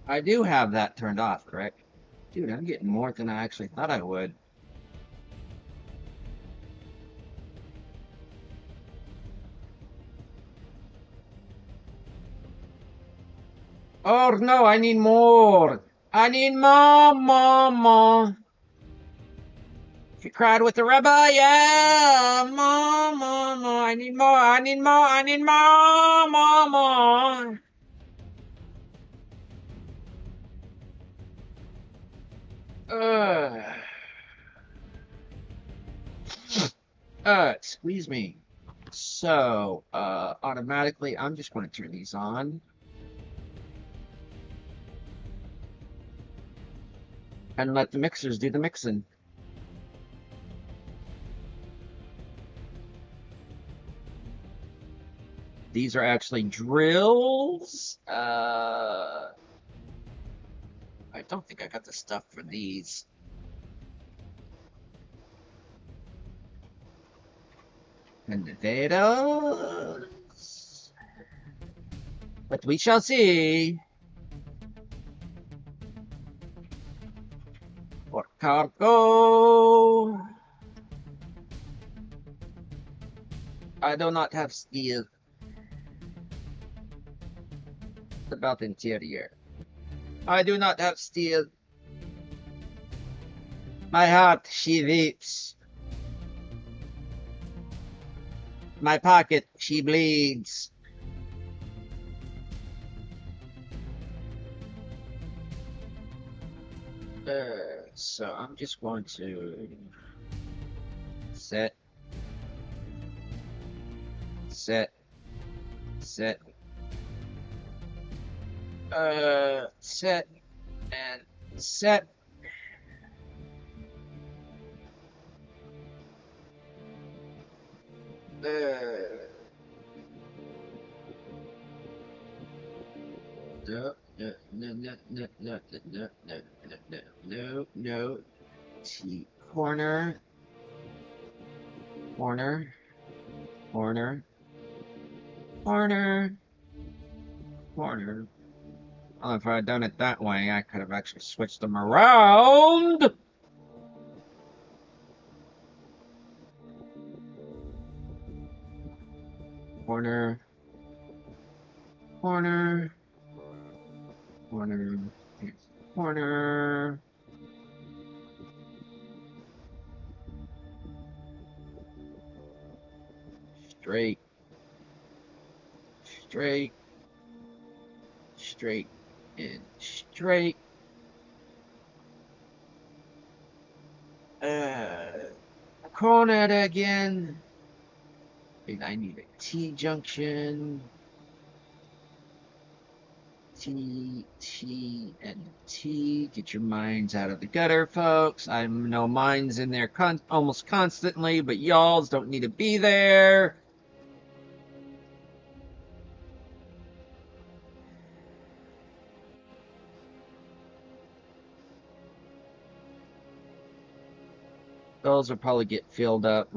I do have that turned off, correct? Dude, I'm getting more than I actually thought I would. Oh no, I need more. I need more. She cried with the rebel, yeah. More. I need more. I need more. I need more. Squeeze me. So, automatically, I'm just going to turn these on. And let the mixers do the mixing. These are actually drills. I don't think I got the stuff for these. And the potatoes. But we shall see. For cargo. I do not have steel. About the interior. I do not have steel. My heart, she weeps. my pocket. She bleeds. So I'm just going to set, set, set, set, and set. No, no, no, no, no, no, no, no, no, no, no, no. T corner, corner, corner, corner, corner. Well, if I had done it that way, I could have actually switched them around. Corner, corner, corner, corner. Straight, straight, straight, and straight. Corner again. And I need a T junction. T, T, and T. Get your minds out of the gutter, folks. I know mine's in there almost constantly, but y'all's don't need to be there. Those will probably get filled up,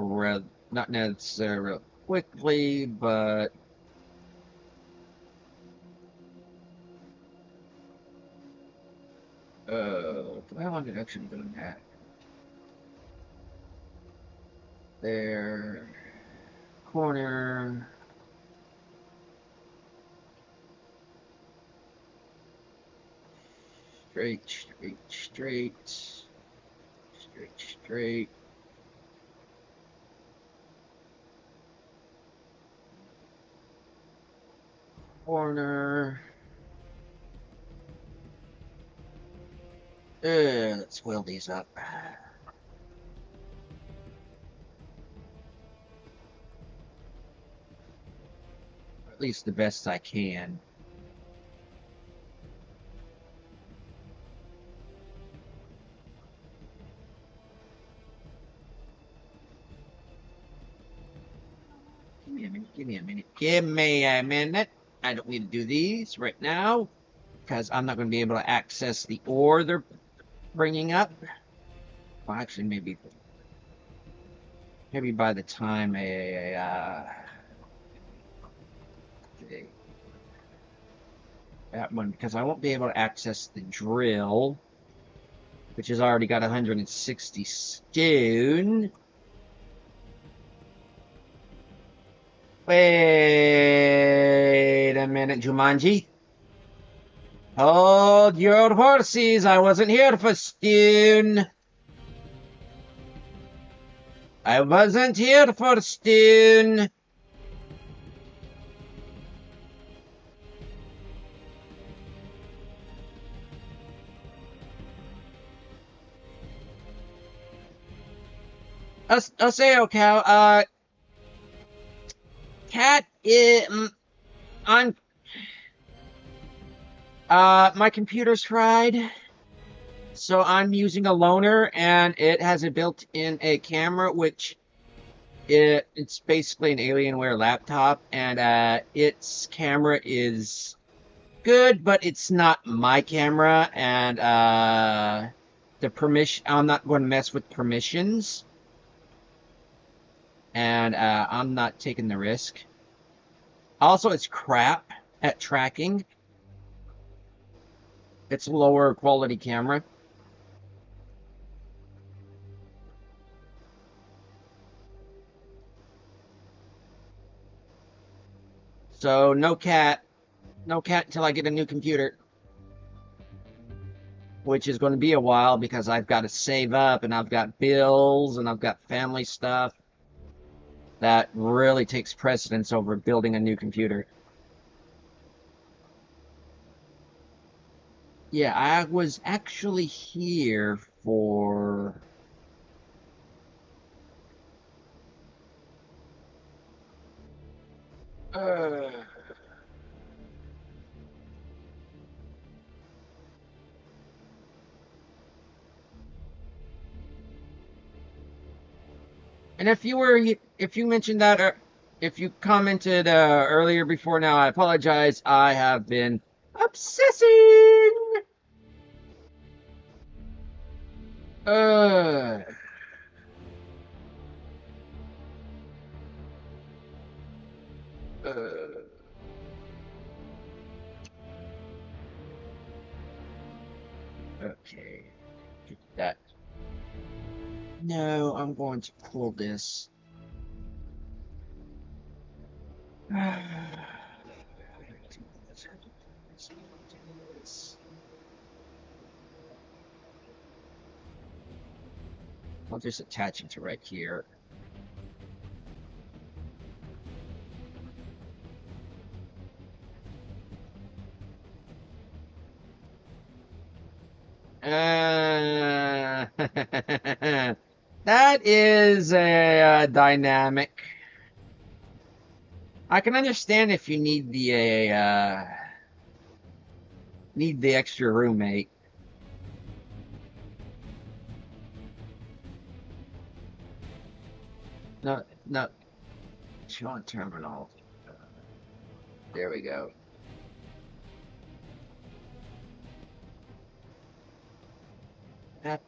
not necessarily real quickly, but how long did I actually doing that? There, corner, straight, straight, straight, straight, straight. Corner. Let's wheel these up. At least the best I can. Give me a minute, give me a minute, give me a minute. I don't need to do these right now because I'm not going to be able to access the ore they're bringing up. Well, actually, maybe by the time that one, because I won't be able to access the drill, which has already got 160 stone. Wait a minute, Jumanji. Hold your horses. I wasn't here for stone. I wasn't here for stone. I'll say, cow. Cat on. My computer's fried, so I'm using a loaner, and it has a built-in a camera, which it's basically an Alienware laptop, and its camera is good, but it's not my camera, and I'm not going to mess with permissions, and I'm not taking the risk. Also, it's crap at tracking. It's a lower quality camera. So no cat until I get a new computer, which is going to be a while because I've got to save up, and I've got bills, and I've got family stuff. That really takes precedence over building a new computer. Yeah, I was actually here for... Uh, and if you mentioned that, if you commented earlier before now, I apologize. I have been obsessing. Uh, uh, okay. Get that. No, I'm going to pull this. I'll just attach it to right here. That is a dynamic. I can understand if you need the extra roommate. No, no, Sean terminal. There we go. That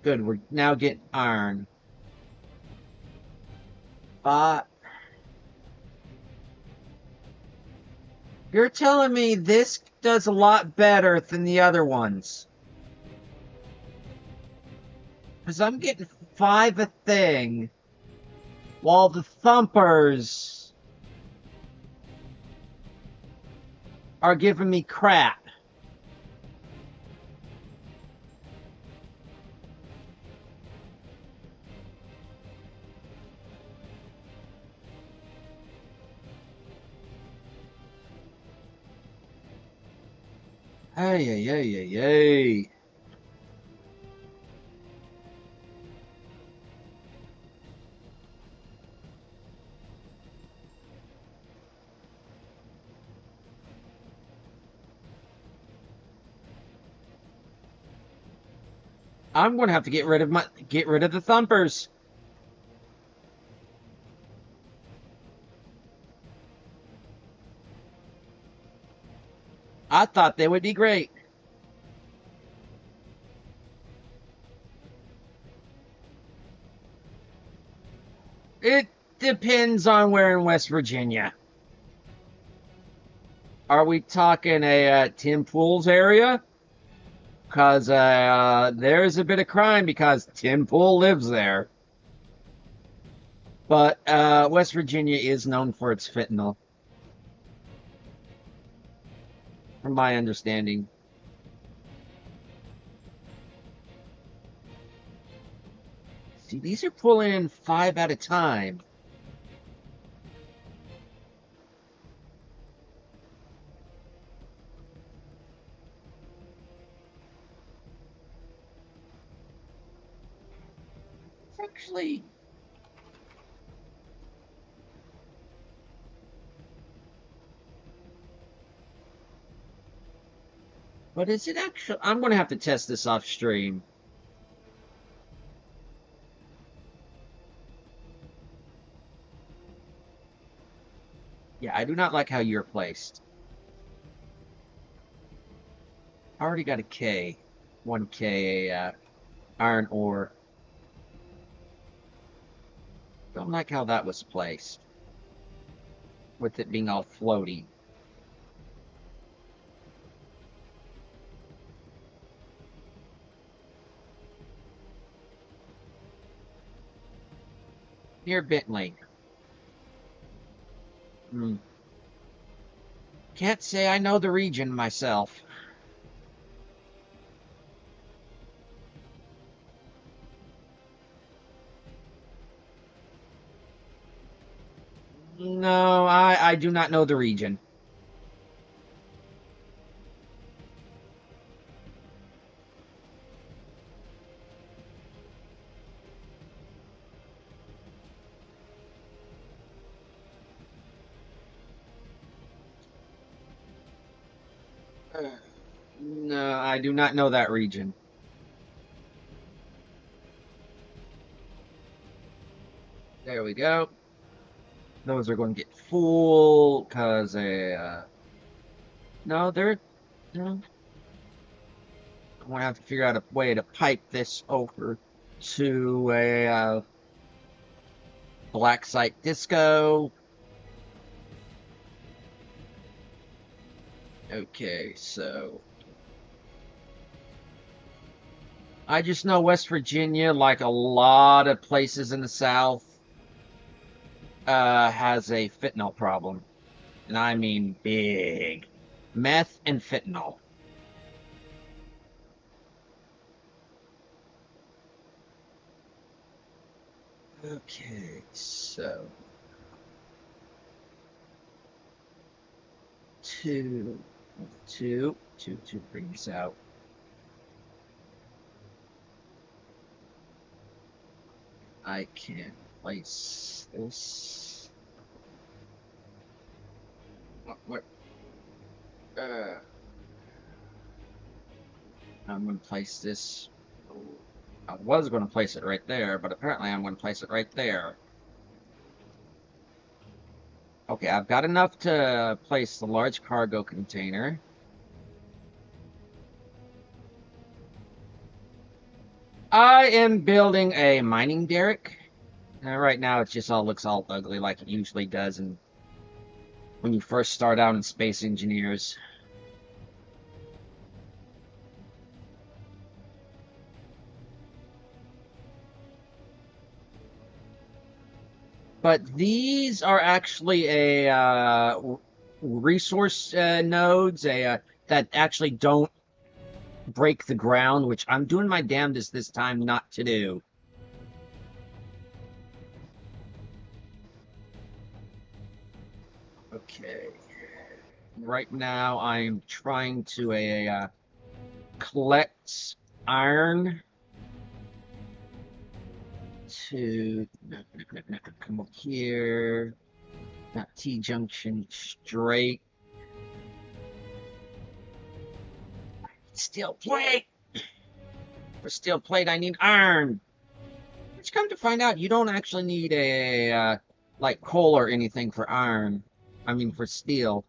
good. We're now getting iron. But you're telling me this does a lot better than the other ones. Because I'm getting 5 a thing, while the thumpers are giving me crap. Hey, hey, hey, hey, hey. I'm gonna have to get rid of the thumpers. I thought they would be great. It depends on where in West Virginia. Are we talking a Tim Pool's area? Because there's a bit of crime because Tim Pool lives there. But West Virginia is known for its fentanyl, from my understanding. See, these are pulling in 5 at a time. It's actually... But is it actually... I'm going to have to test this off stream. Yeah, I do not like how you're placed. I already got a K. 1K iron ore. Don't like how that was placed. With it being all floaty. Near Bentley. Hmm. Can't say I know the region myself. No, I do not know the region. Uh, No, I do not know that region. There we go. Those are going to get full because no, they're no. I'm gonna have to figure out a way to pipe this over to a Blacksite disco. Okay, so I just know West Virginia, like a lot of places in the South, has a fentanyl problem, and I mean big. Meth and fentanyl. Okay, so two, two brings out. I can place this. What? Uh, I'm going to place this. I was going to place it right there, but apparently I'm going to place it right there. Okay, I've got enough to place the large cargo container. I am building a mining derrick. Right now, it just all looks all ugly like it usually does and when you first start out in Space Engineers. But these are actually a resource nodes that actually don't break the ground, which I'm doing my damnedest this time not to do. Okay. Right now, I'm trying to collect iron to come up here. Not T junction straight. Steel plate. For steel plate, I need iron. Which, come to find out, you don't actually need a like coal or anything for iron. I mean for steel.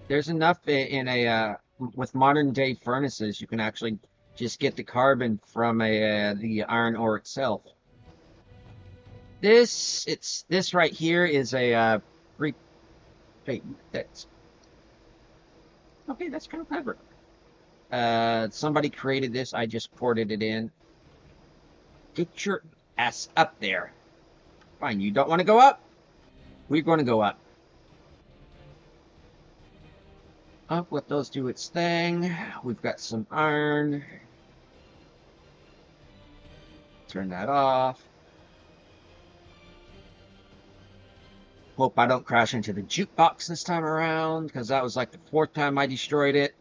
There's enough in a with modern day furnaces. You can actually just get the carbon from the iron ore itself. This right here is a re wait, that's okay, that's kind of clever. Somebody created this, I just ported it in. Get your ass up there. Fine, you don't want to go up? We're going to go up. Up, let those do its thing. We've got some iron. Turn that off. Hope I don't crash into the jukebox this time around, because that was like the fourth time I destroyed it.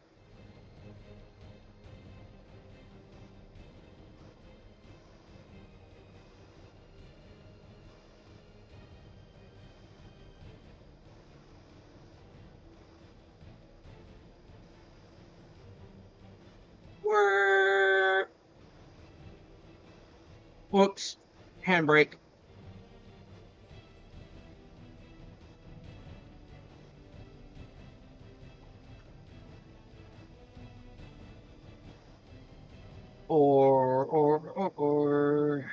Whoops. Handbrake. Or go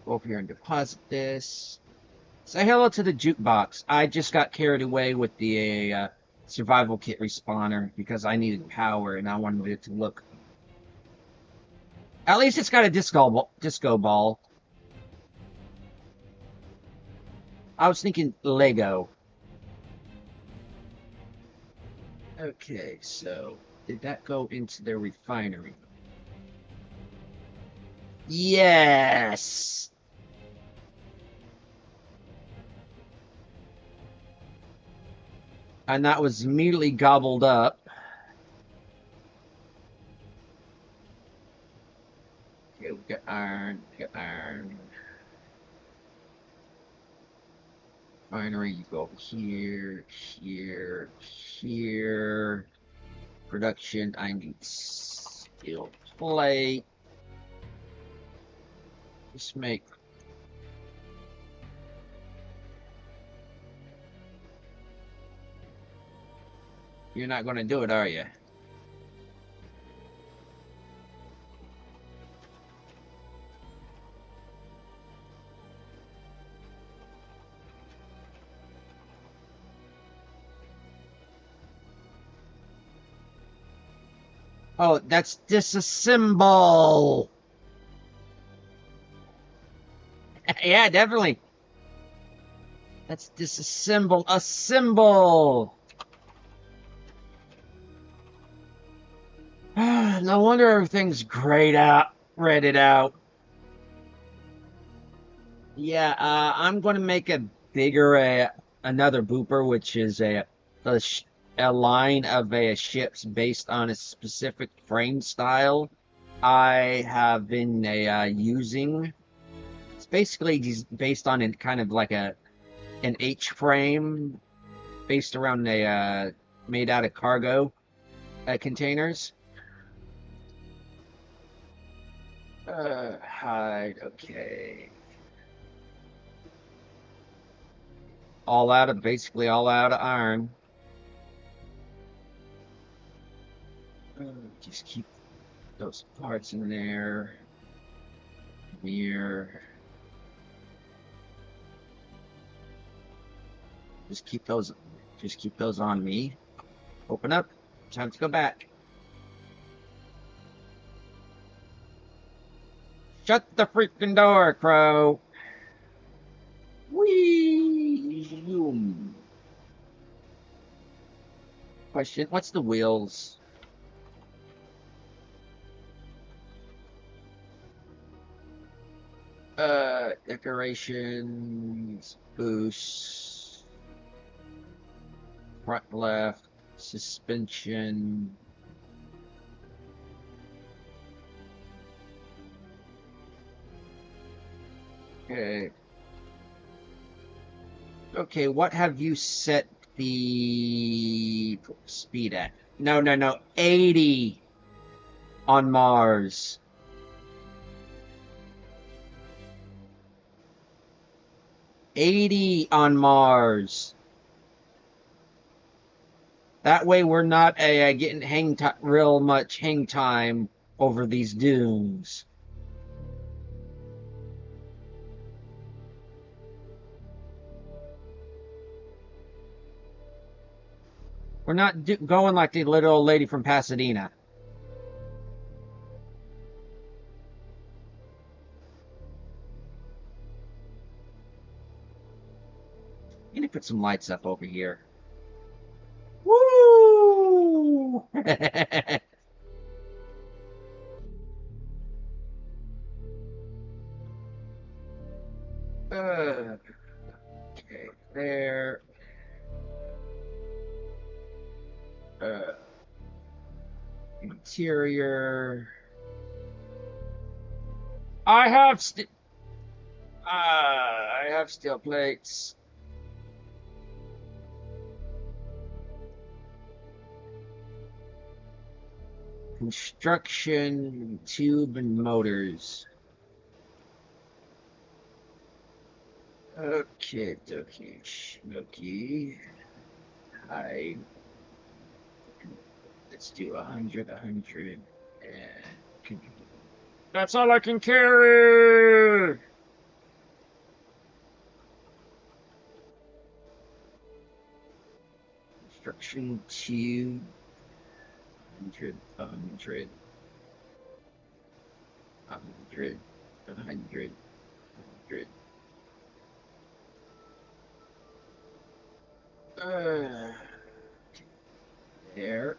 over here and deposit this. Say hello to the jukebox. I just got carried away with the survival kit respawner because I needed power and I wanted it to look. At least it's got a disco ball. I was thinking Lego. Okay, so did that go into their refinery? Yes. And that was immediately gobbled up. Okay, we got iron, we got iron. Binary, you go over here, here, here. Production, I need steel plate. Just make. You're not going to do it, are you? Oh, that's disassemble. Yeah, definitely. That's disassemble. Assemble. No wonder everything's grayed out, redded out. Yeah, I'm going to make a bigger, another booper, which is a, a line of ships based on a specific frame style I have been using. It's basically just based on kind of like an H frame based around made out of cargo containers. Hide, okay. Basically all out of iron. Just keep those parts in there. Here. Just keep those. Just keep those on me. Open up. Time to go back. Shut the freaking door, Crow. Whee! Question: what's the wheels? Decorations, boost, front left, suspension. Okay. Okay, what have you set the speed at? No, no, no. 80 on Mars. 80 on Mars. That way we're not getting real much hang time over these dunes. We're not going like the little old lady from Pasadena. I'm gonna put some lights up over here. Woo! Okay, there. Uh, Interior. I have I have steel plates. Construction, tube, and motors. Okay, okay, okay. I let's do 100, 100, and that's all I can carry. Construction tube, 100, 100, 100, 100, 100. There.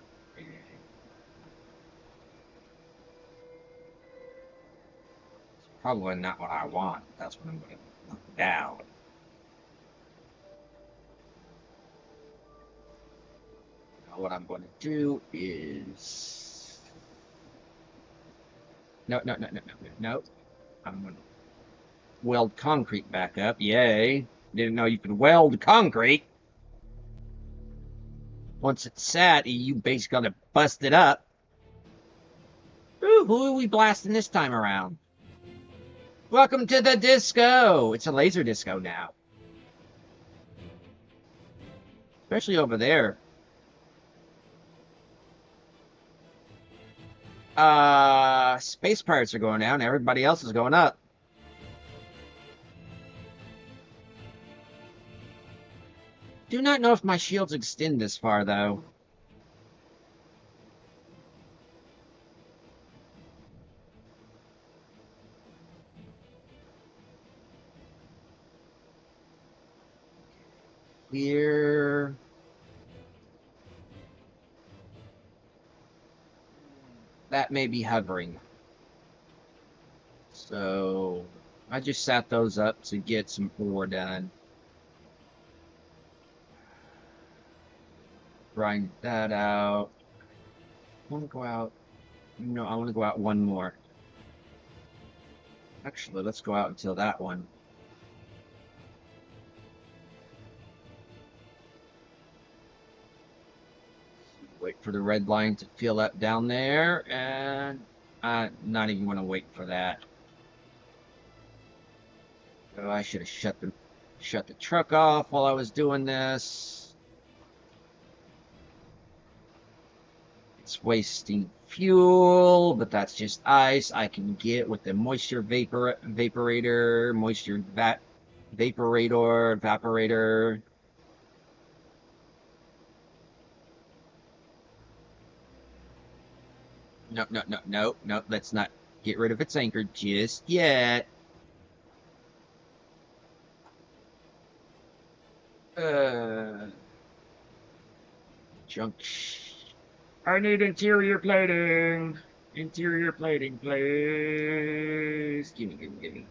Probably not what I want. That's what I'm going to knock down. What I'm going to do is no, no, no, no, no, no, no. I'm going to weld concrete back up. Yay! Didn't know you could weld concrete. Once it's set, you basically got to bust it up. Ooh, who are we blasting this time around? Welcome to the disco! It's a laser disco now. Especially over there. Space pirates are going down. Everybody else is going up. Do not know if my shields extend this far, though. Here. That may be hovering. So I just sat those up to get some ore done. Grind that out. I want to go out. No, I want to go out one more. Actually, let's go out until that one. Wait for the red line to fill up down there, and I'm not even going to wait for that. Oh, I should have shut the truck off while I was doing this. It's wasting fuel, but that's just ice I can get with the moisture evaporator. No, no, no, no, no. Let's not get rid of its anchor just yet. Junk. I need interior plating. Interior plating, please. Gimme, gimme, gimme.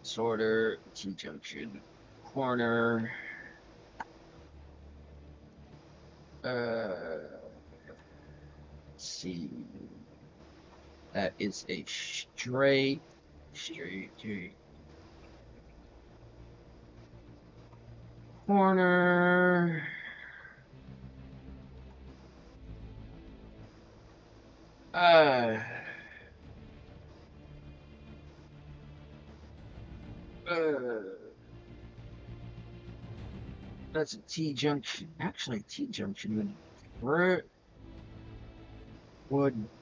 Sorter, T-junction, corner. Let's see. That is a straight. Corner. Uh, that's a T-junction. Actually, T-junction would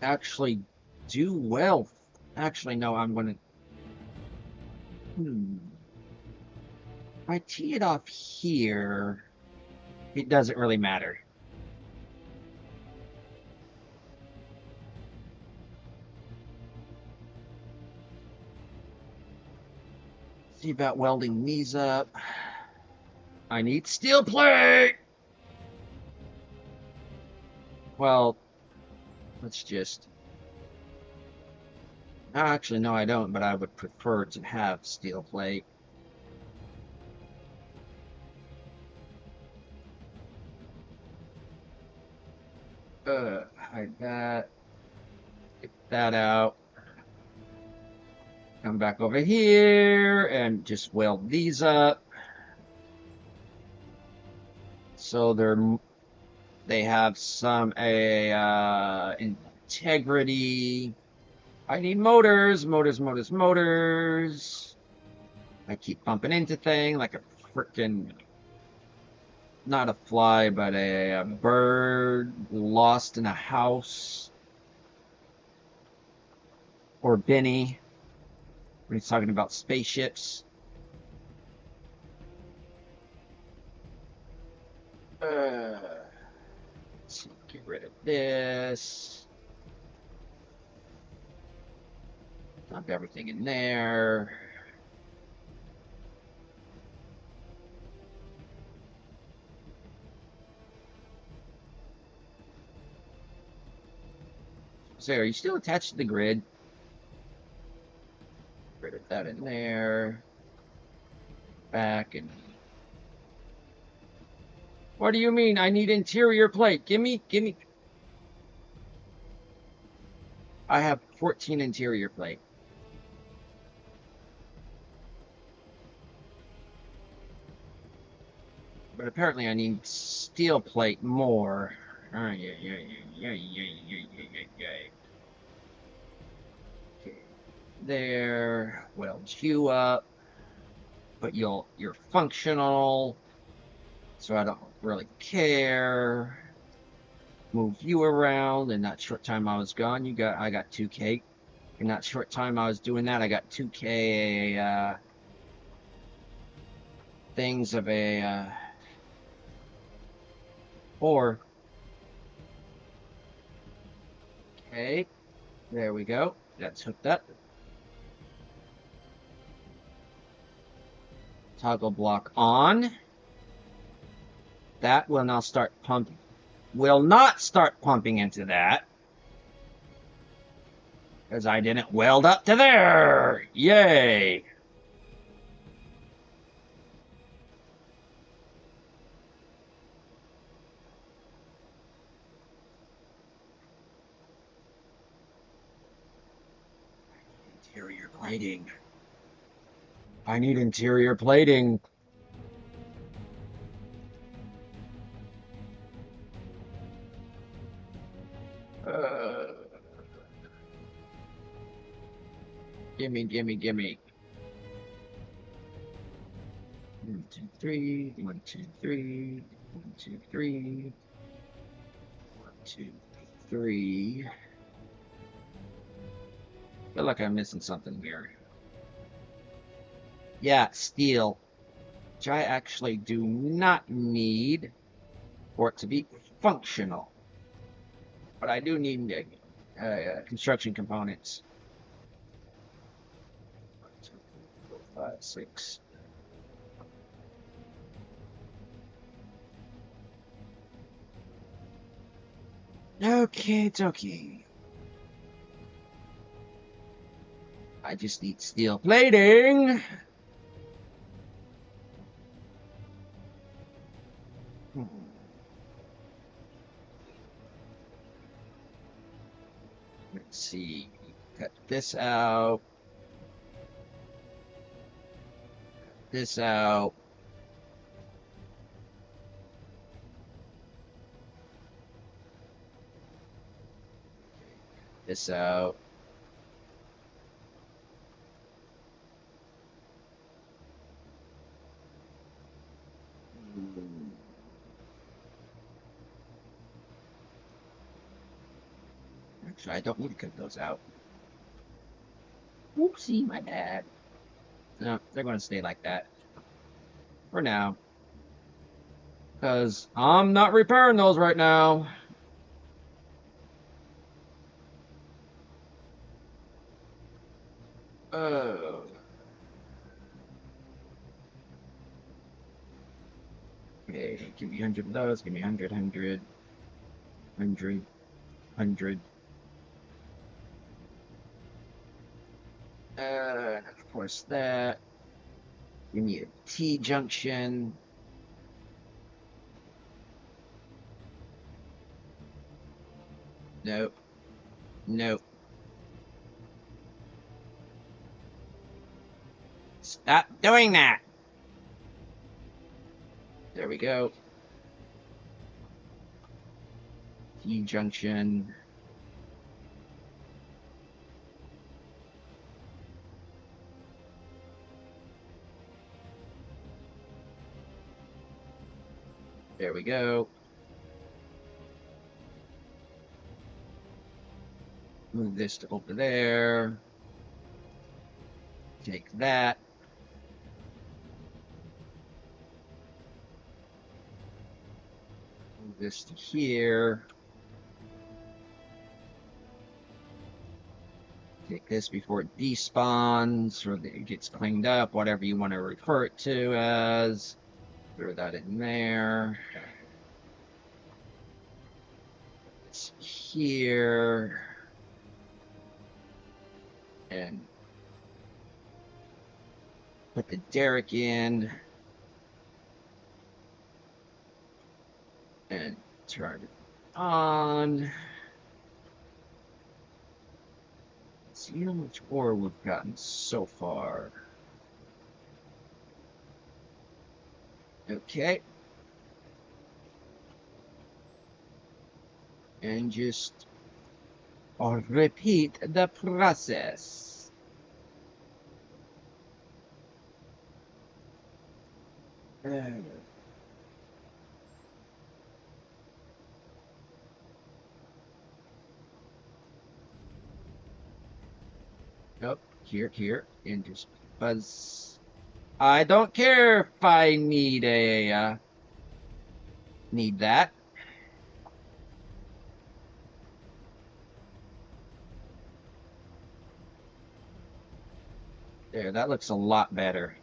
actually do well. Actually, no, I'm going to... If I tee it off here, it doesn't really matter. See about welding these up. I need steel plate! Well, let's just... Actually, no, I don't, but I would prefer to have steel plate. Hide that. Get that out. Come back over here and just weld these up. So they have some integrity. I need motors. I keep bumping into things like a freaking, not a fly, but a bird lost in a house. Or Benny, when he's talking about spaceships. Let's get rid of this. Dump everything in there. So, are you still attached to the grid? Get rid of that in there. back and... What do you mean? I need interior plate. Gimme. I have 14 interior plate. But apparently I need steel plate more. Yeah. Okay. There. Weld you up. But you're functional. So I don't really care. Move you around. In that short time I was gone, I got 2K. In that short time I was doing that, I got 2K things of a 4. Okay, there we go. That's hooked up. Toggle block on. That will now start pumping. Will not start pumping into that. Because I didn't weld up to there. Yay. Interior plating. I need interior plating. Gimme. 1, 2, 3. 1, 2, 3. 1, 2, 3. 1, 2, 3. Feel like I'm missing something here. Yeah, steel. Which I actually do not need for it to be functional. But I do need construction components. 1, 2, 3, 4, 5, 6. Okay, it's okay. I just need steel plating. Let's see. Cut this out. This out. This out. Actually, I don't need to cut those out. Whoopsie, my bad. No, they're going to stay like that. For now. Because I'm not repairing those right now. Okay, give me 100 of those. Give me 100, 100, 100, 100. And of course that. We need a T-junction. Nope. Nope. Stop doing that! There we go. T-junction. There we go. Move this to over there. Take that. Move this to here. Take this before it despawns, or it gets cleaned up, whatever you want to refer it to as. Throw that in there. It's here. And put the derrick in. turn it on. Let's see how much ore we've gotten so far. Okay. And just repeat the process. Oh, here, and just buzz. I don't care if I need a need that. There, that looks a lot better.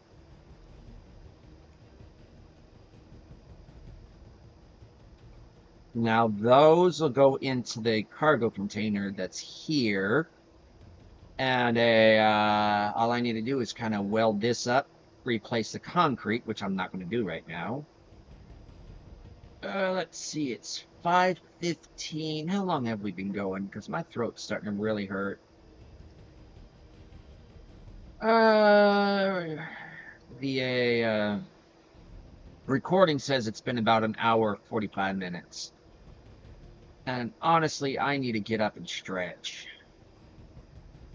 Now those will go into the cargo container that's here. And all I need to do is kind of weld this up, replace the concrete, which I'm not going to do right now. Let's see, it's 5:15. How long have we been going? Because my throat's starting to really hurt. The recording says it's been about an hour, 45 minutes. And honestly, I need to get up and stretch.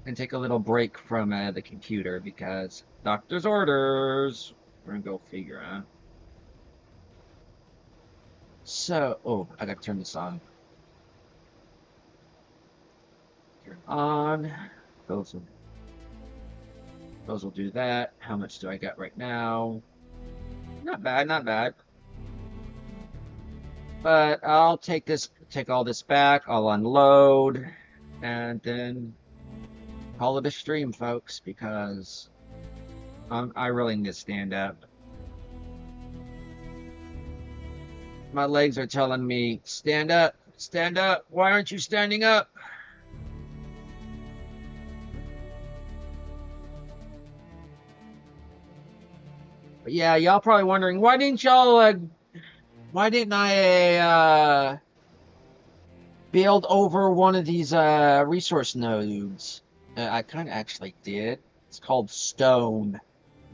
And take a little break from the computer because doctor's orders. We're gonna go figure out. So, oh, I gotta turn this on. Turn on. Those will do that. How much do I got right now? Not bad, not bad. But I'll take all this back. I'll unload, and then call it a stream, folks, because I really need to stand up. My legs are telling me, stand up, stand up. Why aren't you standing up? But yeah, y'all probably wondering, why didn't I build over one of these resource nodes? I kind of actually did. It's called stone.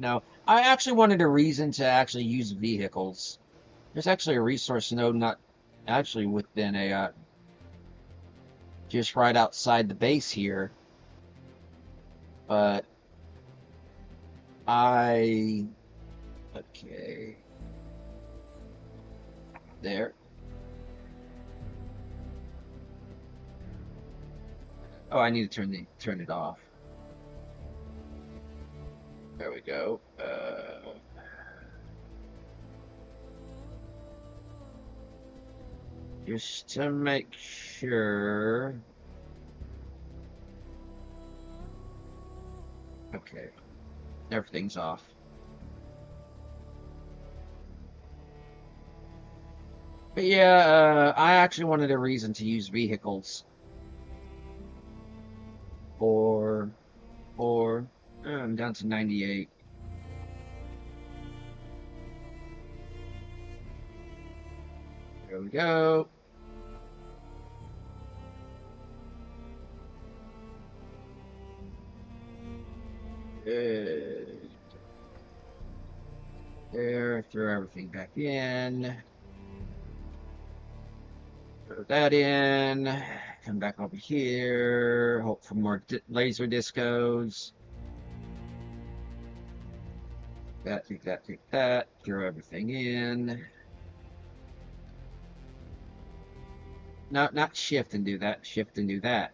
No, I actually wanted a reason to actually use vehicles. There's actually a resource node not actually within a just right outside the base here. But okay. There. Oh, I need to turn it off. There we go. Just to make sure. Okay. Everything's off. But yeah, I actually wanted a reason to use vehicles. I'm down to 98. There we go. There, throw everything back in. Throw that in. Come back over here. Hope for more laser discos. Take that. Throw everything in. No, not shift and do that. Shift and do that.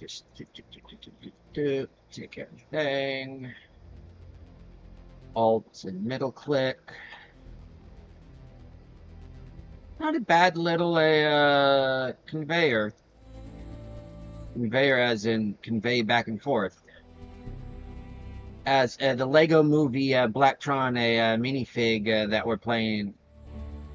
Just take everything. Alt and middle click. Not a bad little conveyor. Conveyor as in convey back and forth. As the Lego movie Blacktron, a minifig that we're playing,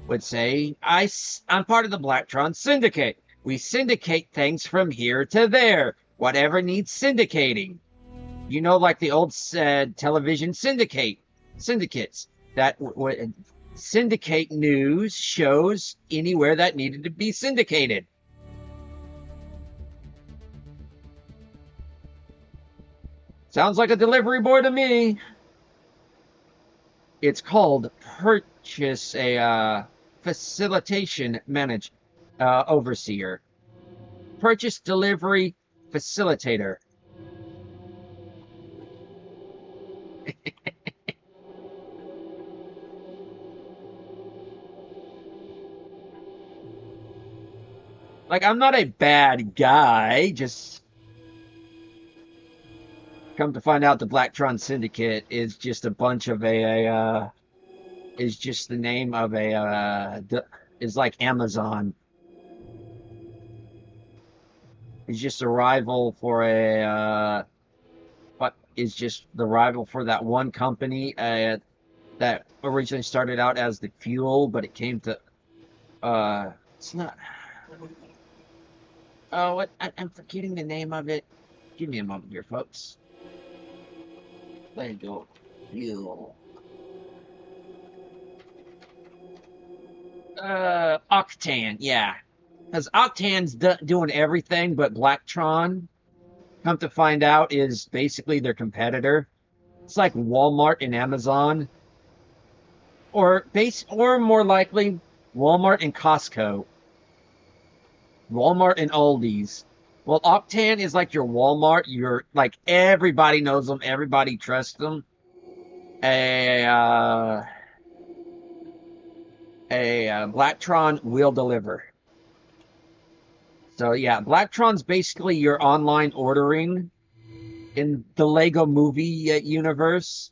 would say, I'm part of the Blacktron Syndicate. We syndicate things from here to there. Whatever needs syndicating. You know, like the old television syndicates. that would syndicate news shows anywhere that needed to be syndicated. Sounds like a delivery boy to me. It's called purchase a facilitation manager, overseer, purchase delivery facilitator. Like, I'm not a bad guy, just come to find out the Blacktron Syndicate is just a bunch of is just the name of is like Amazon. It's just a rival for what is just the rival for that one company that originally started out as the fuel, but it came to it's not. Oh, what I'm forgetting the name of it. Give me a moment here, folks. Lego fuel. Octane, yeah. Because Octane's doing everything, but Blacktron, come to find out, is basically their competitor. It's like Walmart and Amazon, or more likely, Walmart and Costco, Walmart and Aldi's. Well, Octane is like your Walmart. You're like everybody knows them, everybody trusts them. A Blacktron will deliver. So yeah, Blacktron's basically your online ordering in the Lego movie universe.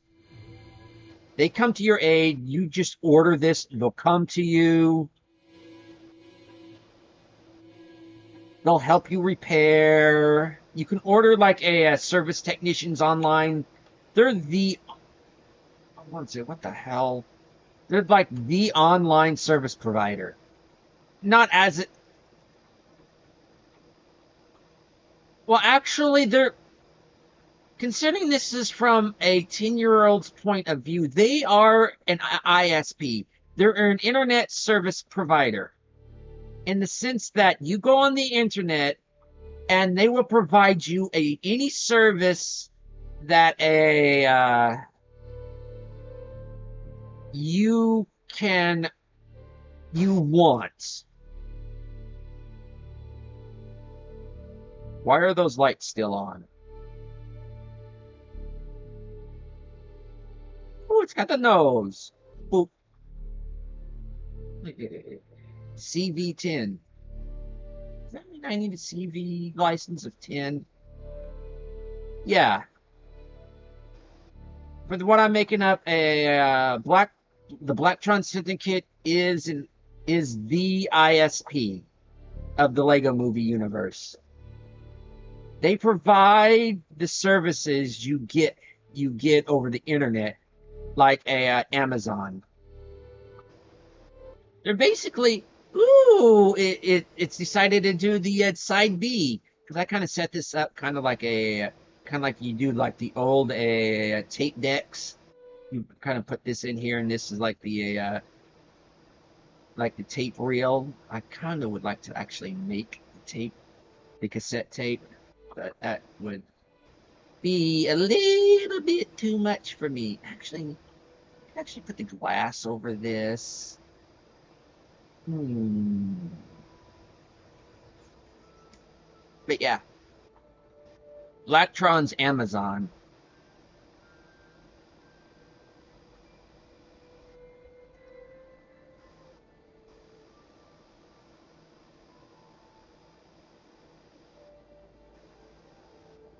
They come to your aid. You just order this, they'll come to you. They'll help you repair. You can order like a service technicians online. They're the, I want to say, what the hell? They're like the online service provider. Not as it, well, actually, they're, considering this is from a 10-year-old's point of view, they are an ISP. They're an internet service provider in the sense that you go on the internet and they will provide you any service that you want. Why are those lights still on? Oh, it's got the nose. Boop. CV10. Does that mean I need a CV license of 10? Yeah. For what I'm making up, the Blacktron Syndicate is the ISP of the Lego Movie universe. They provide the services you get over the internet, like Amazon. They're basically, ooh, it's decided to do the side B, because I kind of set this up kind of like you do like the old tape decks. You kind of put this in here, and this is like the tape reel. I kind of would like to actually make the cassette tape, but that would be a little bit too much for me. Actually put the glass over this. But yeah, Blacktron's Amazon.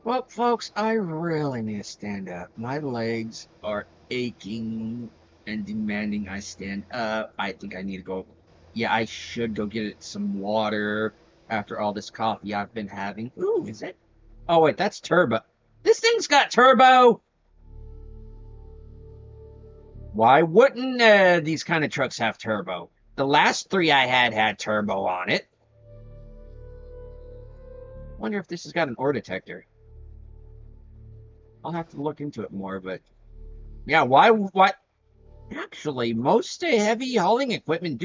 Well, folks, I really need to stand up. My legs are aching and demanding I stand up. I think I need to go. Yeah, I should go get some water after all this coffee I've been having. Ooh, is it? Oh, wait, that's turbo. This thing's got turbo. Why wouldn't these kind of trucks have turbo? The last three I had turbo on it. Wonder if this has got an ore detector. I'll have to look into it more, but yeah, why Actually, most heavy hauling equipment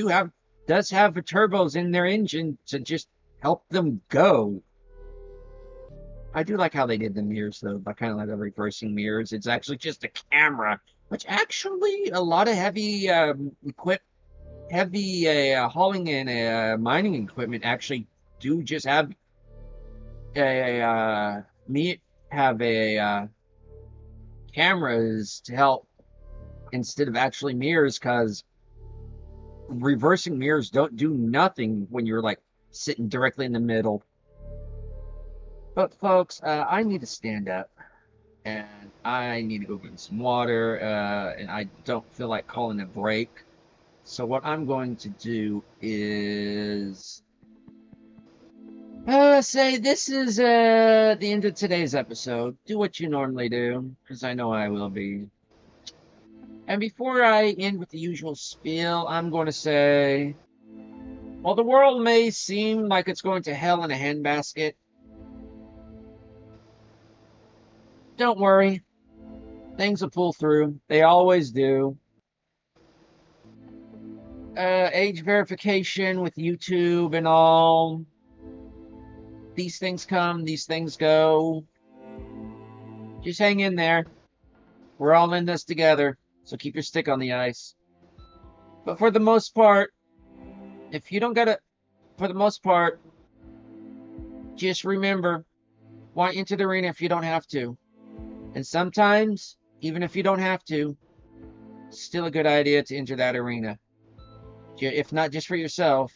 does have turbos in their engine to just help them go. I do like how they did the mirrors though, by kind of like the reversing mirrors. It's actually just a camera, which actually a lot of heavy hauling and mining equipment actually do just have a me have a cameras to help instead of actually mirrors, because reversing mirrors don't do nothing when you're like sitting directly in the middle. But folks, I need to stand up and I need to go get some water, and I don't feel like calling a break. So what I'm going to do is say this is the end of today's episode. Do what you normally do, because I know I will be. And before I end with the usual spiel, I'm going to say, while the world may seem like it's going to hell in a handbasket, don't worry. Things will pull through. They always do. Age verification with YouTube and all. These things come, these things go. Just hang in there. We're all in this together, so keep your stick on the ice. But for the most part, if you don't got it, for the most part, just remember, why enter the arena if you don't have to? And sometimes, even if you don't have to, it's still a good idea to enter that arena. If not just for yourself,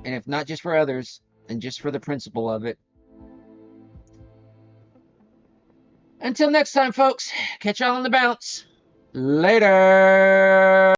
and if not just for others, then just for the principle of it. Until next time, folks, catch y'all on the bounce. Later.